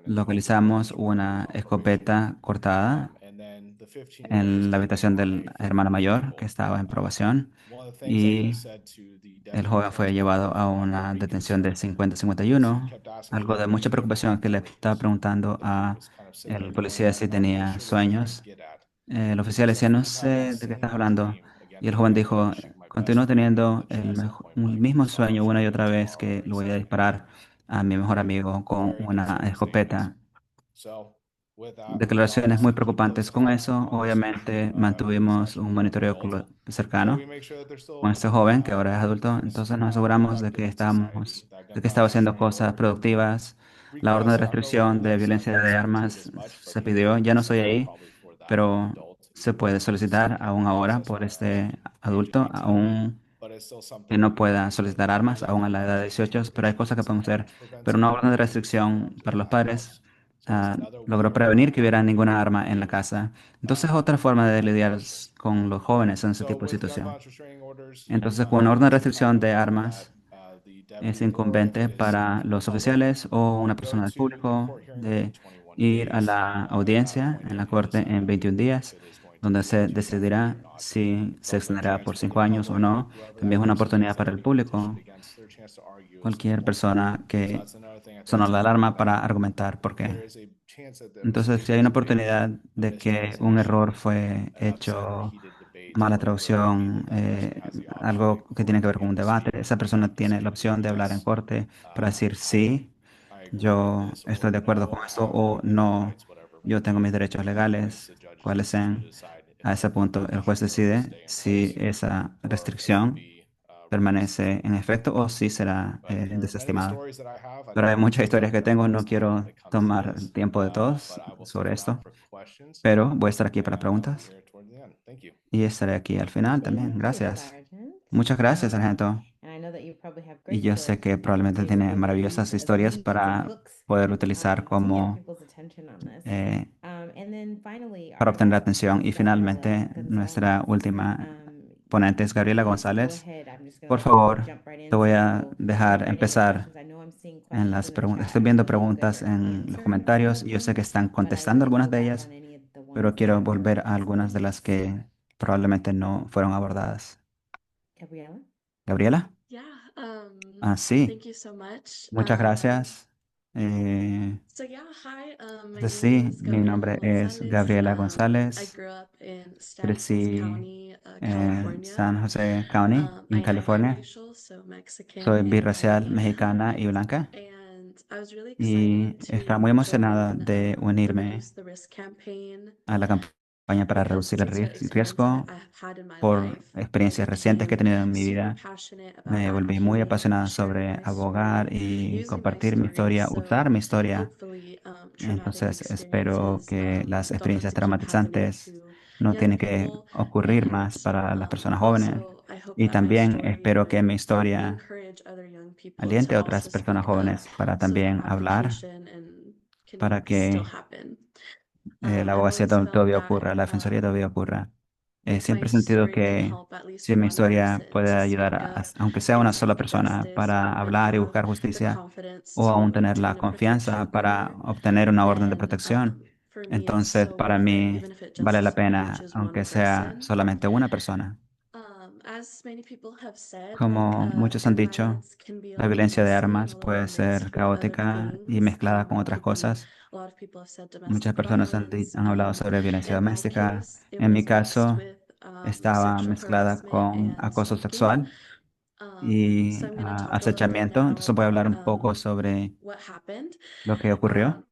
localizamos una escopeta cortada en la habitación del hermano mayor que estaba en probación y el joven fue llevado a una detención de 50-51. Algo de mucha preocupación que le estaba preguntando a el policía si tenía sueños. El oficial decía, no sé de qué estás hablando. Y el joven dijo, continúo teniendo un mismo sueño una y otra vez que lo voy a disparar a mi mejor amigo con una escopeta. Declaraciones muy preocupantes. Con eso, obviamente, mantuvimos un monitoreo cercano con este joven que ahora es adulto. Entonces nos aseguramos de que estaba haciendo cosas productivas. La orden de restricción de violencia de armas se pidió. Ya no soy ahí, pero se puede solicitar aún ahora por este adulto, aún que no pueda solicitar armas, aún a la edad de 18, pero hay cosas que podemos hacer. Pero una orden de restricción para los padres logró prevenir que hubiera ninguna arma en la casa. Entonces, otra forma de lidiar con los jóvenes en ese tipo de situación. Entonces, con una orden de restricción de armas, es incumbente para los oficiales o una persona del público de ir a la audiencia en la corte en 21 días, donde se decidirá si se extenderá por 5 años o no. También es una oportunidad para el público, cualquier persona que sonó la alarma para argumentar por qué. Entonces, si hay una oportunidad de que un error fue hecho, mala traducción, algo que tiene que ver con un debate, esa persona tiene la opción de hablar en corte para decir sí, yo estoy de acuerdo con esto o no, yo tengo mis derechos legales, cuáles sean. A ese punto, el juez decide si esa restricción permanece en efecto o si será desestimada. Pero hay muchas historias que tengo, no quiero tomar el tiempo de todos sobre esto, pero voy a estar aquí para preguntas y estaré aquí al final también. Thank you, Gracias. Sergeant. Muchas gracias, sargento. And I know that you probably have Y great yo sé stories que to share with probablemente tiene basically maravillosas as many historias kids and para hooks poder utilizar to get como people's attention on this. eh, And then finally, para our obtener last atención. Y speaker, Gabriela finalmente, nuestra Gonzalez. última ponente es Gabriela Please go González. ahead. I'm just Por gonna favor, jump right te in. voy a So dejar jump right into empezar questions. I know I'm seeing en questions las in the preguntas. chat. Estoy I don't viendo know if they're preguntas en los answering all comentarios of y yo sé que them, están but I contestando will algunas go de back ellas, on any of the pero ones quiero that volver were a algunas de missing. las que probablemente no fueron abordadas. Gabriela? Gabriela. Yeah, Ah, sí, thank you so much. muchas gracias. Eh, So yeah, hi, my entonces name sí, is mi Gabriela nombre es Gonzalez. Gabriela I González. grew up in Stanislaus Crecí County, en California. San José County, en I am California. biracial, so Mexican Soy and birracial, white. mexicana y blanca. And I was really Y excited estaba to muy emocionada join de the unirme Reduce the Risk campaign a la campaña para because reducir el due to experience that riesgo. I've had in my Por life, I experiencias recientes que he became tenido en mi super vida, passionate about me volví muy advocating and apasionada sharing sobre my story, abogar y using my compartir mi story. historia, usar So mi historia. hopefully, traumatic Entonces, espero experiences que las don't have experiencias to keep happening traumatizantes to no young tienen que people. ocurrir más And para las personas jóvenes. also, I hope Y that my también story espero que would mi historia encourage other young people to aliente a otras also personas speak up jóvenes para so that también hablar, advocation and can para still que happen. la I've abogacía always felt todavía that ocurra, la defensoría todavía ocurra. if my Siempre he sentido story can que help at least si mi one historia person puede to ayudar, speak up aunque sea una and sola seek persona, justice para and hablar y have buscar the justicia confidence o to aún tener la obtain a protection confianza para order, obtener una orden de then protección, for me it's entonces so para worth it, mí even if it vale just la pena, reaches one aunque sea person. solamente una persona. Como muchos han dicho, la violencia de armas puede ser caótica y mezclada con otras cosas. Muchas personas han hablado sobre violencia doméstica. En mi caso, estaba mezclada con acoso sexual y acechamiento. Entonces voy a hablar un poco sobre lo que ocurrió.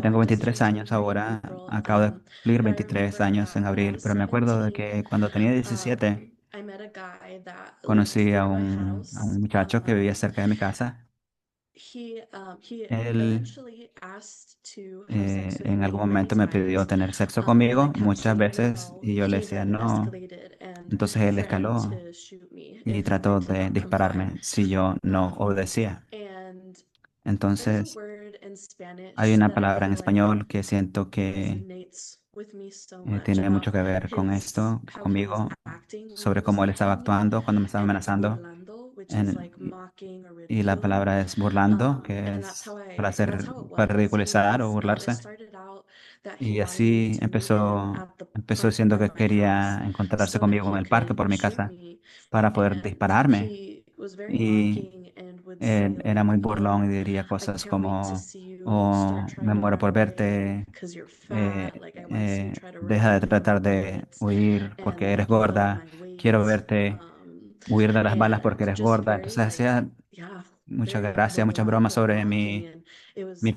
Tengo 23 años ahora, acabo de cumplir 23 años en abril, pero me acuerdo de que cuando tenía 17 conocí a un muchacho que vivía cerca de mi casa. Él en algún momento me pidió tener sexo conmigo muchas veces y yo le decía no. Entonces él escaló y trató de dispararme si yo no obedecía. Entonces hay una palabra en español que siento que tiene mucho que ver con esto, conmigo, sobre cómo él estaba actuando cuando me estaba amenazando. En- y la palabra es burlando, que es para ridiculizar o burlarse. Y así empezó diciendo que quería encontrarse conmigo en el parque por mi casa para poder dispararme. Y él era muy burlón y diría cosas como, oh, me muero por verte, deja de tratar de huir porque eres gorda, quiero verte huir de las balas porque eres gorda. Entonces hacía muchas gracias, muchas bromas sobre mi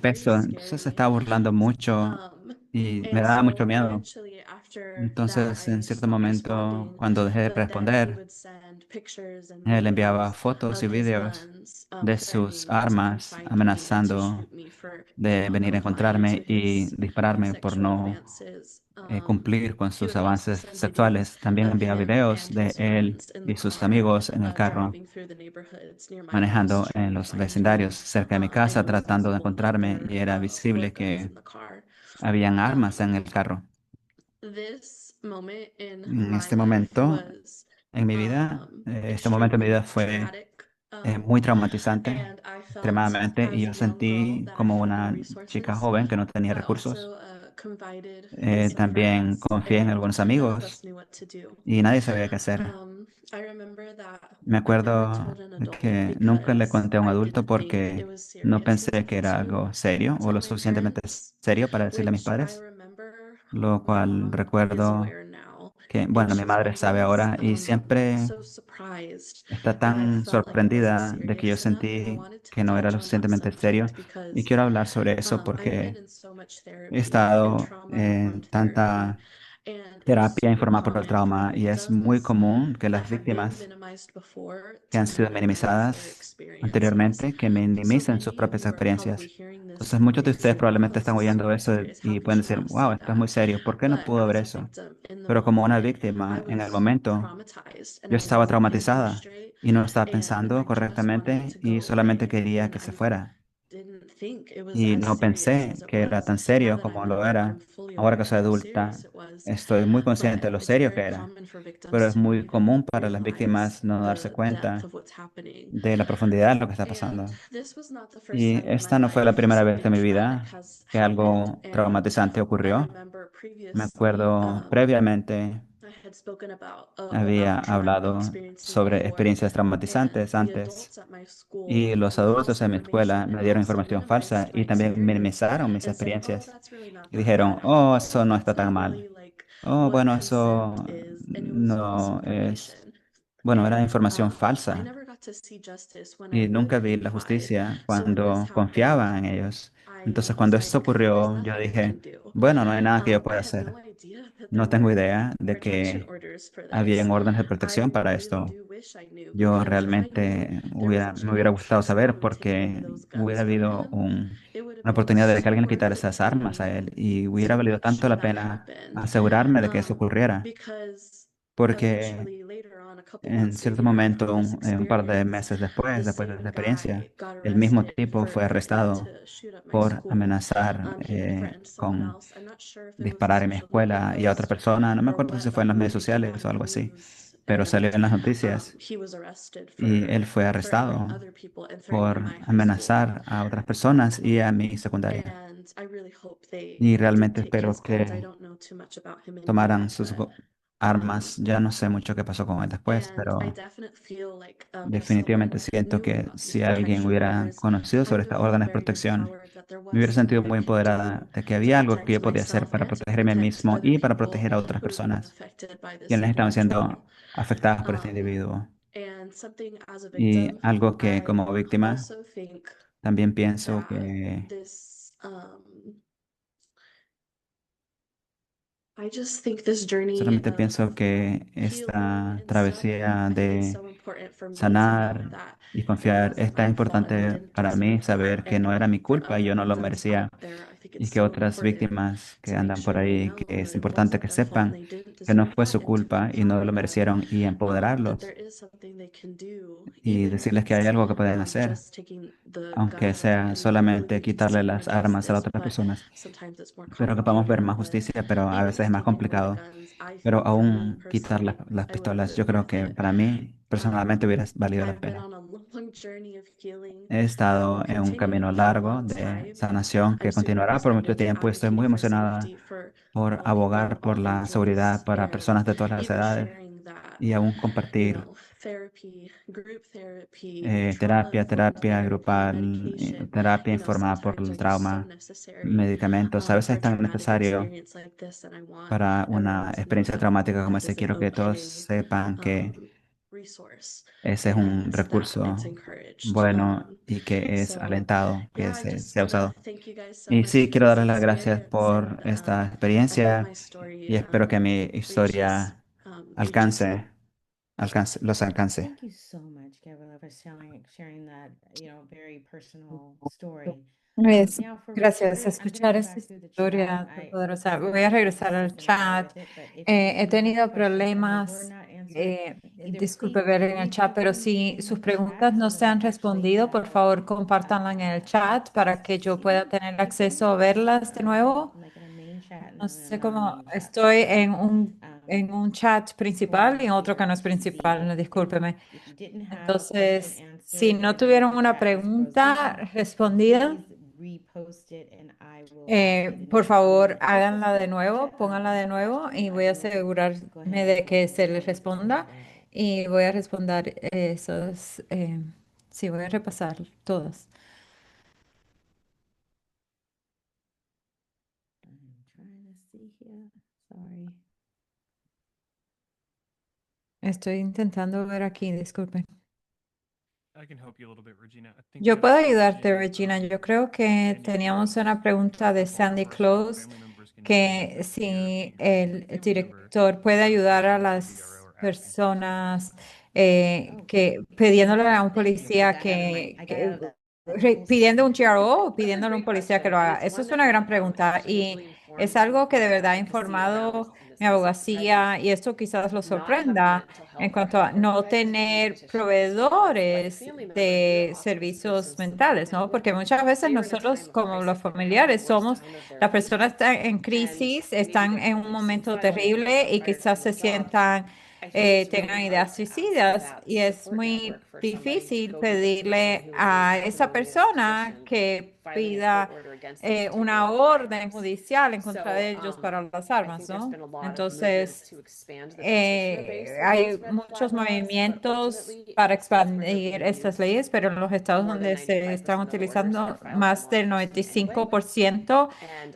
peso. Entonces se estaba burlando mucho y me daba mucho miedo. Entonces, en cierto momento, cuando dejé de responder, él enviaba fotos y videos de sus armas amenazando de venir a encontrarme y dispararme por no cumplir con sus avances sexuales. También enviaba videos de él y sus amigos en el carro manejando en los vecindarios cerca de mi casa tratando de encontrarme y era visible que habían armas en el carro. En este momento en mi vida, este momento en mi vida fue muy traumatizante, extremadamente, y yo sentí como una chica joven que no tenía recursos. También confié en algunos amigos y nadie sabía qué hacer. Me acuerdo de que nunca le conté a un adulto porque no pensé que era algo serio o lo suficientemente serio para decirle a mis padres, lo cual recuerdo que, bueno, mi madre sabe ahora y siempre está tan sorprendida de que yo sentí que no era lo suficientemente serio y quiero hablar sobre eso porque he estado en tanta terapia informada por el trauma y es muy común que las víctimas que han sido minimizadas anteriormente, que minimicen sus propias experiencias. Entonces, muchos de ustedes probablemente están oyendo eso y pueden decir, wow, esto es muy serio, ¿por qué no pudo ver eso? Pero como una víctima, en el momento, yo estaba traumatizada y no estaba pensando correctamente y solamente quería que se fuera. Y no pensé que era tan serio como lo era. Ahora que soy adulta, estoy muy consciente de lo serio que era, pero es muy común para las víctimas no darse cuenta de la profundidad de lo que está pasando. Y esta no fue la primera vez de mi vida que algo traumatizante ocurrió. Me acuerdo previamente había hablado sobre experiencias traumatizantes antes y los adultos en mi escuela me dieron información falsa y también minimizaron mis experiencias y dijeron, oh, eso no está tan mal. Oh, bueno, eso no es, bueno, era información falsa y nunca vi la justicia cuando confiaba en ellos. Entonces, cuando esto ocurrió, yo dije, bueno, no hay nada que yo pueda hacer. No tengo idea de que habían órdenes de protección para esto. Yo realmente me hubiera gustado saber porque hubiera habido una oportunidad de que alguien le quitara esas armas a él y hubiera valido tanto la pena asegurarme de que eso ocurriera. Porque en cierto momento, un par de meses después de esa experiencia, el mismo tipo fue arrestado por amenazar con disparar en mi escuela y a otra persona. No me acuerdo si fue en las redes sociales o algo así, pero salió en las noticias y él fue arrestado por amenazar a otras personas y a mi secundaria. Y realmente espero que tomaran armas. Ya no sé mucho qué pasó con él después, And I pero definitely feel like if definitivamente someone siento knew que about these si alguien protection hubiera orders, conocido I sobre estas feel órdenes de very protección, empowered that there me was hubiera something sentido I muy could empoderada do de que to había algo que protect yo podía hacer myself para and to protegerme a mí protect mismo other y para people proteger a otras who have been personas affected by this quienes estaban siendo individual. afectadas por este Um, individuo. and something as a Y victim, algo que I como víctima also think también pienso that que this I just think this journey solamente of pienso que healing esta and stuff, travesía I think it's de so important for me to know sanar that y it confiar es wasn't tan my fault and I importante didn't para mí deserve that. saber que no And era mi for culpa y other yo no lo victims merecía out there, I think y it's que so otras important víctimas que to make andan por sure they ahí, know que that es it importante wasn't que their fault and sepan they didn't que no deserve fue that, su and to culpa y no empower lo them merecieron y that empoderarlos there is something they can do, y even if decirles que hay it's algo que pueden hacer, just taking the aunque gun out sea and really solamente being quitarle considerate las against armas a las this. otras But personas. sometimes it's more Espero que podamos ver complicated. más But justicia, pero a even veces es just más taking away the complicado. guns, I Pero think aún quitar personally las I would have pistolas, been yo creo worth que it. para mí personalmente hubiera valido la I've been pena. on a long journey of healing He that will estado en un continue camino for a largo long de time. sanación I'm que super continuará por mucho excited to tiempo y estoy muy advocate for emocionada safety for por all people of abogar por all la seguridad ages para and personas de todas las even edades sharing that, y aún compartir therapy, group therapy, trauma-informed terapia therapy, grupal, medication, terapia informada por sometimes el are just so trauma, necessary medicamentos. A veces for es a tan traumatic necesario experience like this. And I want para everyone una to know experiencia traumática como that esa. is an Quiero que todos okay sepan que um, resource ese es un and that it's recurso encouraged. bueno y que es So alentado, que yeah, I just sea want to usado. thank you guys so Y much sí, for quiero darles this las gracias experience, por and esta I hope experiencia my story y espero que mi reaches historia reaches you. alcance, los alcance. Thank you so much, Gabriela, for sharing that, very personal story. Now for Gracias. recording, I'm going to Escuchar go esta back through the chat. historia tan poderosa. Voy a regresar al chat. He tenido problemas, disculpe ver en el chat, pero si sus preguntas no se han respondido, por favor, compártanlas en el chat para que yo pueda tener acceso a verlas de nuevo. No sé cómo, estoy en un chat principal y en otro que no es principal, no, discúlpeme. Entonces, si no tuvieron una pregunta respondida, por favor, háganla de nuevo, pónganla de nuevo y voy a asegurarme de que se les responda y voy a responder esos, sí, voy a repasar todas. Estoy intentando ver aquí, disculpen. Yo puedo ayudarte, Regina. Yo creo que teníamos una pregunta de Sandy Close, que si el director puede ayudar a las personas que pidiéndole a un policía pidiendo un GRO o pidiéndole a un policía que lo haga. Eso es una gran pregunta y es algo que de verdad ha informado mi abogacía y esto quizás lo sorprenda en cuanto a no tener proveedores de servicios mentales, ¿no? Porque muchas veces nosotros como los familiares somos, las personas están en crisis, están en un momento terrible y quizás se sientan, tengan ideas suicidas y es muy difícil pedirle a esa persona que pida una orden judicial en contra de ellos para las armas, ¿no? Entonces, hay muchos movimientos para expandir estas leyes, pero en los estados donde se están utilizando, más del 95%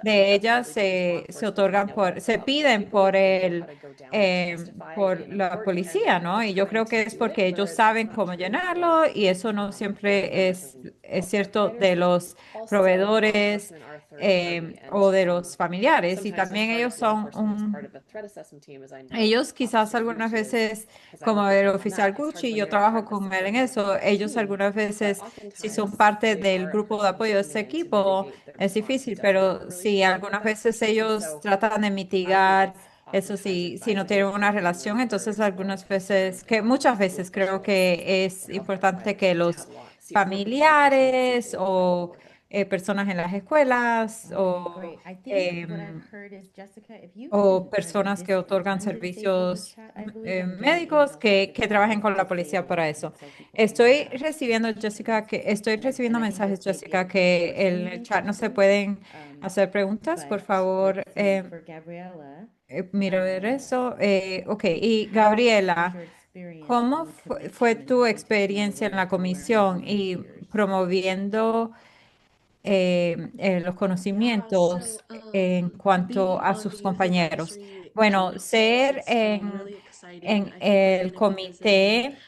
de ellas se otorgan se piden por la policía, ¿no? Y yo creo que es porque ellos saben cómo llenarlo y eso no siempre es cierto de los proveedores o de los familiares. Y también ellos son ellos quizás algunas veces, como el oficial Gucci, yo trabajo con él en eso, ellos algunas veces, si son parte del grupo de apoyo de ese equipo, es difícil, pero sí, algunas veces ellos tratan de mitigar. Eso sí, si no tienen una relación, entonces algunas veces, que muchas veces creo que es importante que los familiares o personas en las escuelas Great. I think what I've em, heard is, Jessica, if you o can personas que otorgan I'm the disabled servicios chat, I believe. I'm doing it médicos now, so que the chat trabajen is con la policía para disabled, eso. and so people can Estoy chat. recibiendo, Jessica, estoy recibiendo And I think mensajes, this might be Jessica, a que en el personal chat no se question, pueden hacer preguntas. Por but favor, let's see, for Gabriela, mira ver eso. Ok, y how was Gabriela, your experience ¿cómo on the fue convention and tu helping to promote experiencia en la awareness for comisión y volunteers? promoviendo los conocimientos en cuanto Being a on the sus youth compañeros? advisory Bueno, council ser is really exciting. en I think we're el going to be visiting comité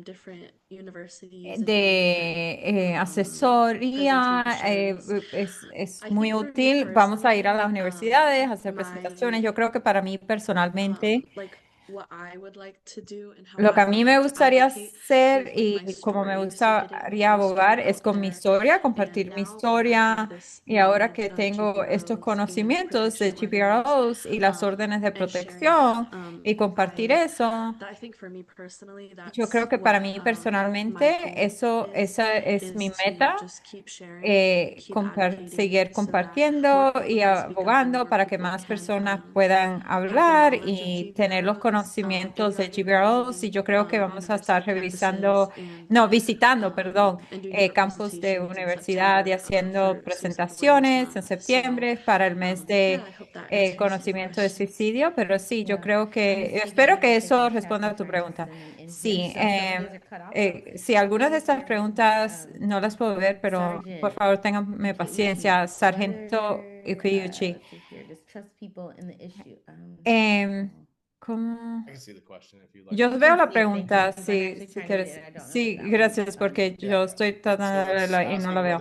different universities and hearing de different asesoría presentations. es I muy think for me útil. Vamos a ir a las personally, universidades a hacer presentaciones. my Yo creo que para mí personalmente, like what I would like to do and how lo que I a would mí me like to gustaría advocate hacer is with my y como me story. So getting gustaría my abogar story es out con mi there. historia, And compartir mi now that I have historia. this Y ahora knowledge que of tengo estos GPROs and conocimientos de protection orders, GPROs y las órdenes de and sharing that, protección y compartir eso, I think for me personally, yo creo that's que what para mí my personalmente goal esa es mi is to meta, just keep sharing and keep advocating seguir so that more compartiendo people y can speak up and abogando more para que people más can personas puedan have the hablar knowledge of y tener los GPROs. conocimientos We de are going to be GPROs. Y visiting yo creo que vamos a estar university campuses revisando, and no, visitando, perdón, and doing campus de representations in universidad y September haciendo for Suicide Awareness presentaciones en Month. So septiembre para el mes yeah, de I hope that answers your conocimiento de questions. suicidio. Pero sí, yo Yeah, creo I'm que, seeing espero que Jessica eso in chat. responda I'm a tu trying to pregunta. send them in here. Sí, Some of these are cut off. So sí, algunas de please estas bear with me. preguntas no las puedo ver, pero por Sergeant favor ténganme Ikeuchi, paciencia. Sargento whether Ikeuchi. let's see here, just trust people in the issue. Em, Oh. ¿Cómo? I can see the question if you'd like. Yo You veo can la see it, thank you, pregunta, because I'm si, actually si trying to read quieres. it. I don't know Sí, that one. gracias, porque yo estoy tratando de verla y no la veo.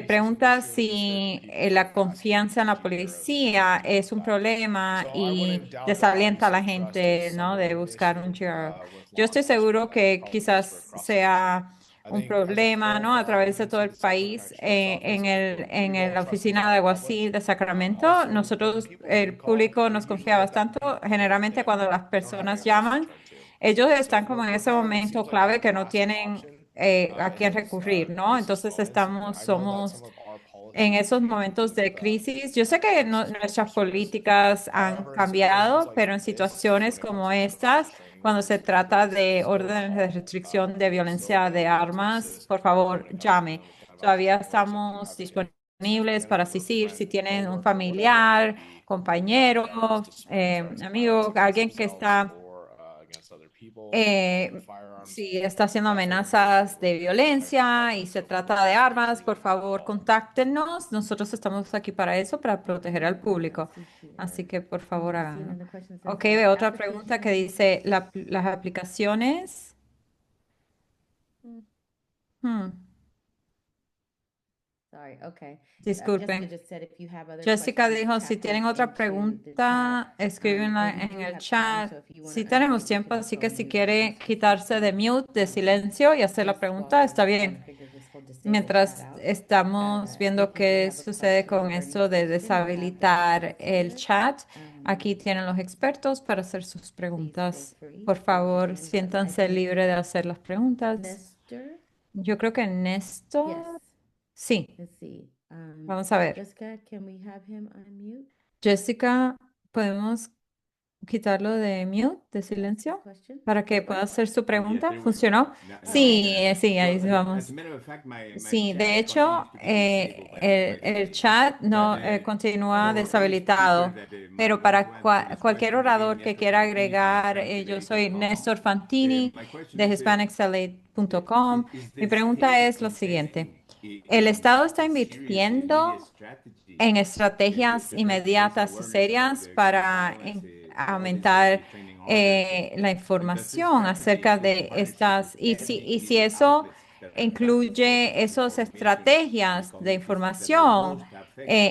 Pregunta si la confianza en la policía es un problema y desalienta a la gente, ¿no? De buscar un GRO. Yo estoy seguro que quizás sea un problema, ¿no? A través de todo el país. La oficina de alguacil de Sacramento, nosotros, el público nos confía bastante. Generalmente cuando las personas llaman, ellos están como en ese momento clave que no tienen a quién recurrir, ¿no? Entonces somos en esos momentos de crisis. Yo sé que nuestras políticas han cambiado, pero en situaciones como estas, cuando se trata de órdenes de restricción de violencia de armas, por favor, llame. Todavía estamos disponibles para asistir si tienen un familiar, compañero, amigo, alguien que está si está haciendo amenazas de violencia y se trata de armas, por favor, contáctenos. Nosotros estamos aquí para eso, para proteger al público. Así que, por favor, háganlo. Ok, veo otra pregunta que dice, las aplicaciones. Hmm, Sorry, okay. disculpen. Jessica Jessica dijo, si tienen otra pregunta, escríbenla en el chat. Si tenemos tiempo, así que si quiere quitarse de mute, de silencio y hacer la pregunta, está bien. Mientras estamos viendo qué sucede con esto de deshabilitar el chat, aquí tienen los expertos para hacer sus preguntas. Por favor, siéntanse libres de hacer las preguntas. Yo creo que Néstor, sí, vamos a ver. Jessica, can we have him unmute? Jessica, ¿podemos quitarlo de mute, de silencio, para que pueda hacer su pregunta? ¿Funcionó? Sí, sí, ahí vamos. Sí, de hecho, el chat no continúa deshabilitado, pero para cualquier orador que quiera agregar, yo soy Néstor Fantini de HispanicSLA.com. Mi pregunta es lo siguiente. ¿El Estado está invirtiendo en estrategias inmediatas y serias para aumentar la información acerca de estas, y si eso incluye esas estrategias de información,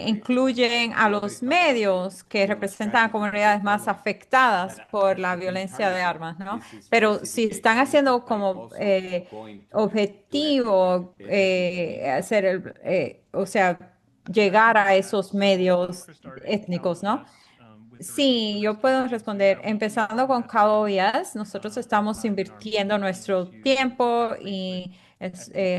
incluyen a los medios que representan a comunidades más afectadas por la violencia de armas, ¿no? Pero si están haciendo como objetivo hacer o sea, llegar a esos medios étnicos, ¿no? Sí, yo puedo responder. Empezando con Cabo Vías, nosotros estamos invirtiendo nuestro tiempo y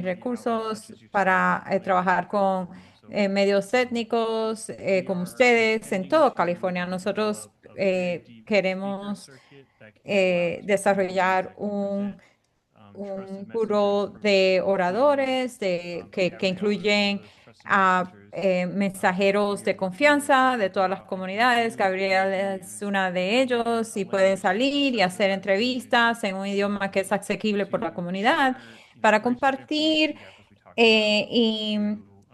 recursos para trabajar con medios técnicos como ustedes en todo California. Nosotros queremos desarrollar un puro de oradores que incluyen a mensajeros de confianza de todas las comunidades. Gabriel es una de ellos y puede salir y hacer entrevistas en un idioma que es asequible por la comunidad para compartir eh, y,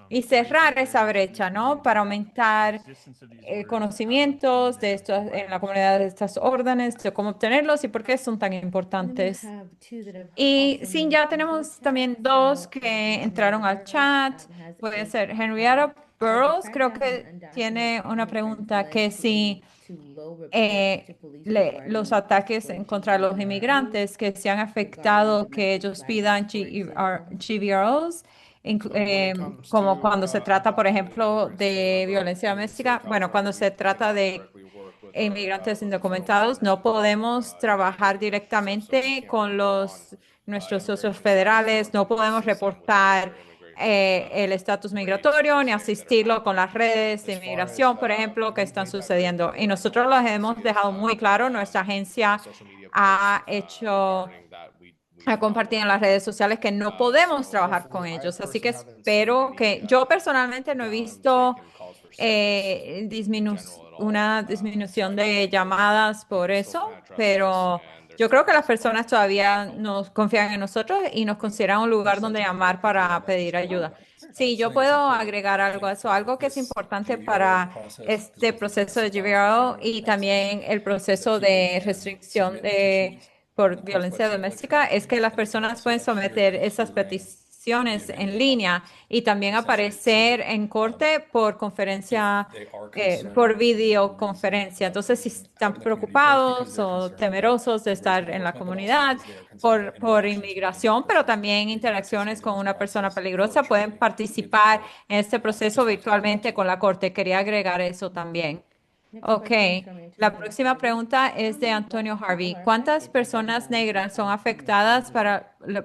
y cerrar esa brecha, ¿no? Para aumentar conocimientos de estos en la comunidad de estas órdenes, de cómo obtenerlos y por qué son tan importantes. Y sí, ya tenemos también dos que entraron al chat. Puede ser Henrietta Burroughs, creo que tiene una pregunta que si los ataques en contra de los inmigrantes que se han afectado, que ellos pidan GVROs, como cuando se trata, por ejemplo, de violencia doméstica. Bueno, cuando se trata de inmigrantes indocumentados, no podemos trabajar directamente con nuestros socios federales, no podemos reportar el estatus migratorio ni asistirlo con las redes de inmigración, por ejemplo, que están sucediendo. Y nosotros los hemos dejado muy claro, nuestra agencia ha compartido en las redes sociales que no podemos trabajar con ellos. Así que espero que yo personalmente no he visto una disminución de llamadas por eso, pero yo creo que las personas todavía nos confían en nosotros y nos consideran un lugar donde llamar para pedir ayuda. Sí, yo puedo agregar algo a eso, algo que es importante para este proceso de GVRO y también el proceso de restricción por violencia doméstica, es que las personas pueden someter esas peticiones en línea y también aparecer en corte por conferencia, por videoconferencia. Entonces, si están preocupados o temerosos de estar en la comunidad por inmigración, pero también interacciones con una persona peligrosa, pueden participar en este proceso virtualmente con la corte. Quería agregar eso también. Ok, la próxima pregunta es de Antonio Harvey. ¿Cuántas personas negras son afectadas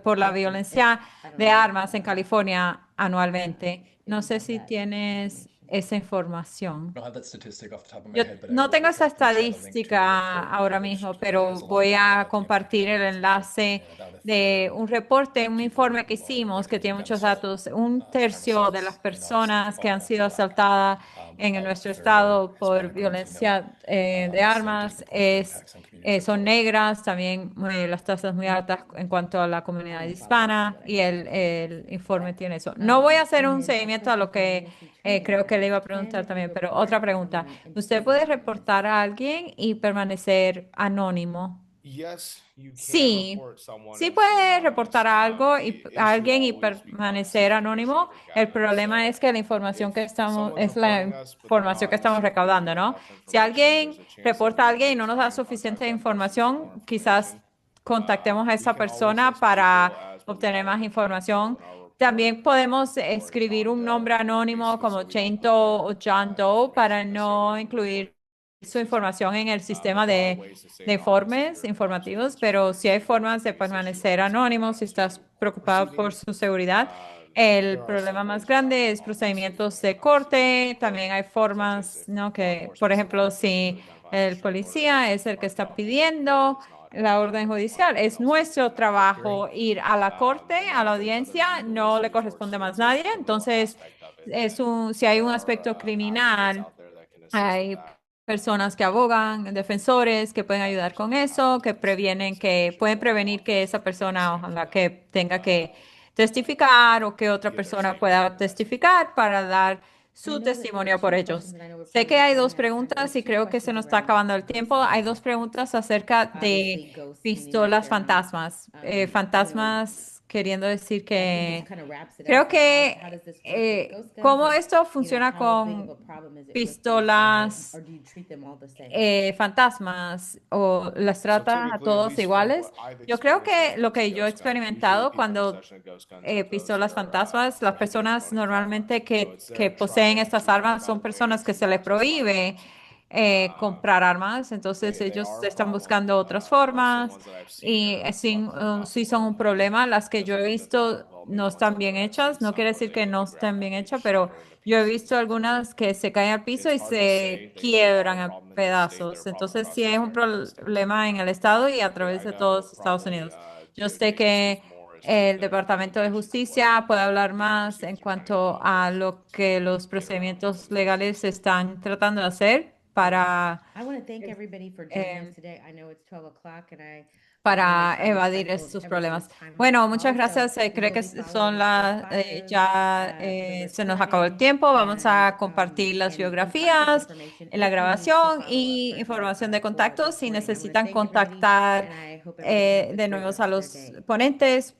por la violencia de armas en California anualmente? No sé si tienes esa información. Yo no tengo esa estadística ahora mismo, pero voy a compartir el enlace de un reporte, un informe que hicimos que tiene muchos datos. Un tercio de las personas que han sido asaltadas en nuestro estado por violencia de armas son negras, también las tasas muy altas en cuanto a la comunidad hispana y el informe tiene eso. No voy a hacer un seguimiento a lo que creo que le iba a preguntar también, pero otra pregunta. ¿Usted puede reportar a alguien y permanecer anónimo? Sí, sí puede reportar a alguien y permanecer anónimo. El problema es que la información es la información que estamos recaudando, ¿no? Si alguien reporta a alguien y no nos da suficiente información, quizás contactemos a esa persona para obtener más información. También podemos escribir un nombre anónimo como Jane Doe o John Doe para no incluir su información en el sistema de informes informativos, pero sí hay formas de permanecer anónimos si estás preocupado por su seguridad. El problema más grande es procedimientos de corte. También hay formas, ¿no? Que, por ejemplo, si el policía es el que está pidiendo la orden judicial, es nuestro trabajo ir a la corte, a la audiencia, no le corresponde más nadie. Entonces, si hay un aspecto criminal, hay personas que abogan, defensores que pueden ayudar con eso, que pueden prevenir que esa persona, ojalá que tenga que testificar o que otra persona pueda testificar para dar su testimonio por ellos. Sé que hay dos preguntas y creo que se nos está acabando el tiempo. Hay dos preguntas acerca de pistolas fantasmas. Fantasmas queriendo decir que creo que cómo esto funciona con pistolas fantasmas o las trata a todos iguales. Yo creo que lo que yo he experimentado cuando pistolas fantasmas, las personas normalmente que poseen estas armas son personas que se les prohíbe comprar armas. Entonces ellos están buscando otras formas y sí son un problema. Las que yo he visto no están bien hechas. No quiere decir que no estén bien hechas, pero yo he visto algunas que se caen al piso y se quiebran a pedazos. Entonces sí es un problema en el estado y a través de todos Estados Unidos. Yo sé que el Departamento de Justicia puede hablar más en cuanto a lo que los procedimientos legales están tratando de hacer I want to thank everybody for joining us eh, today. I know it's 12 o'clock and I para evadir estos problemas. Bueno, muchas gracias. Creo que son se nos acabó el tiempo. Vamos a compartir las biografías, la grabación y información de contacto. Si necesitan contactar de nuevo a los ponentes,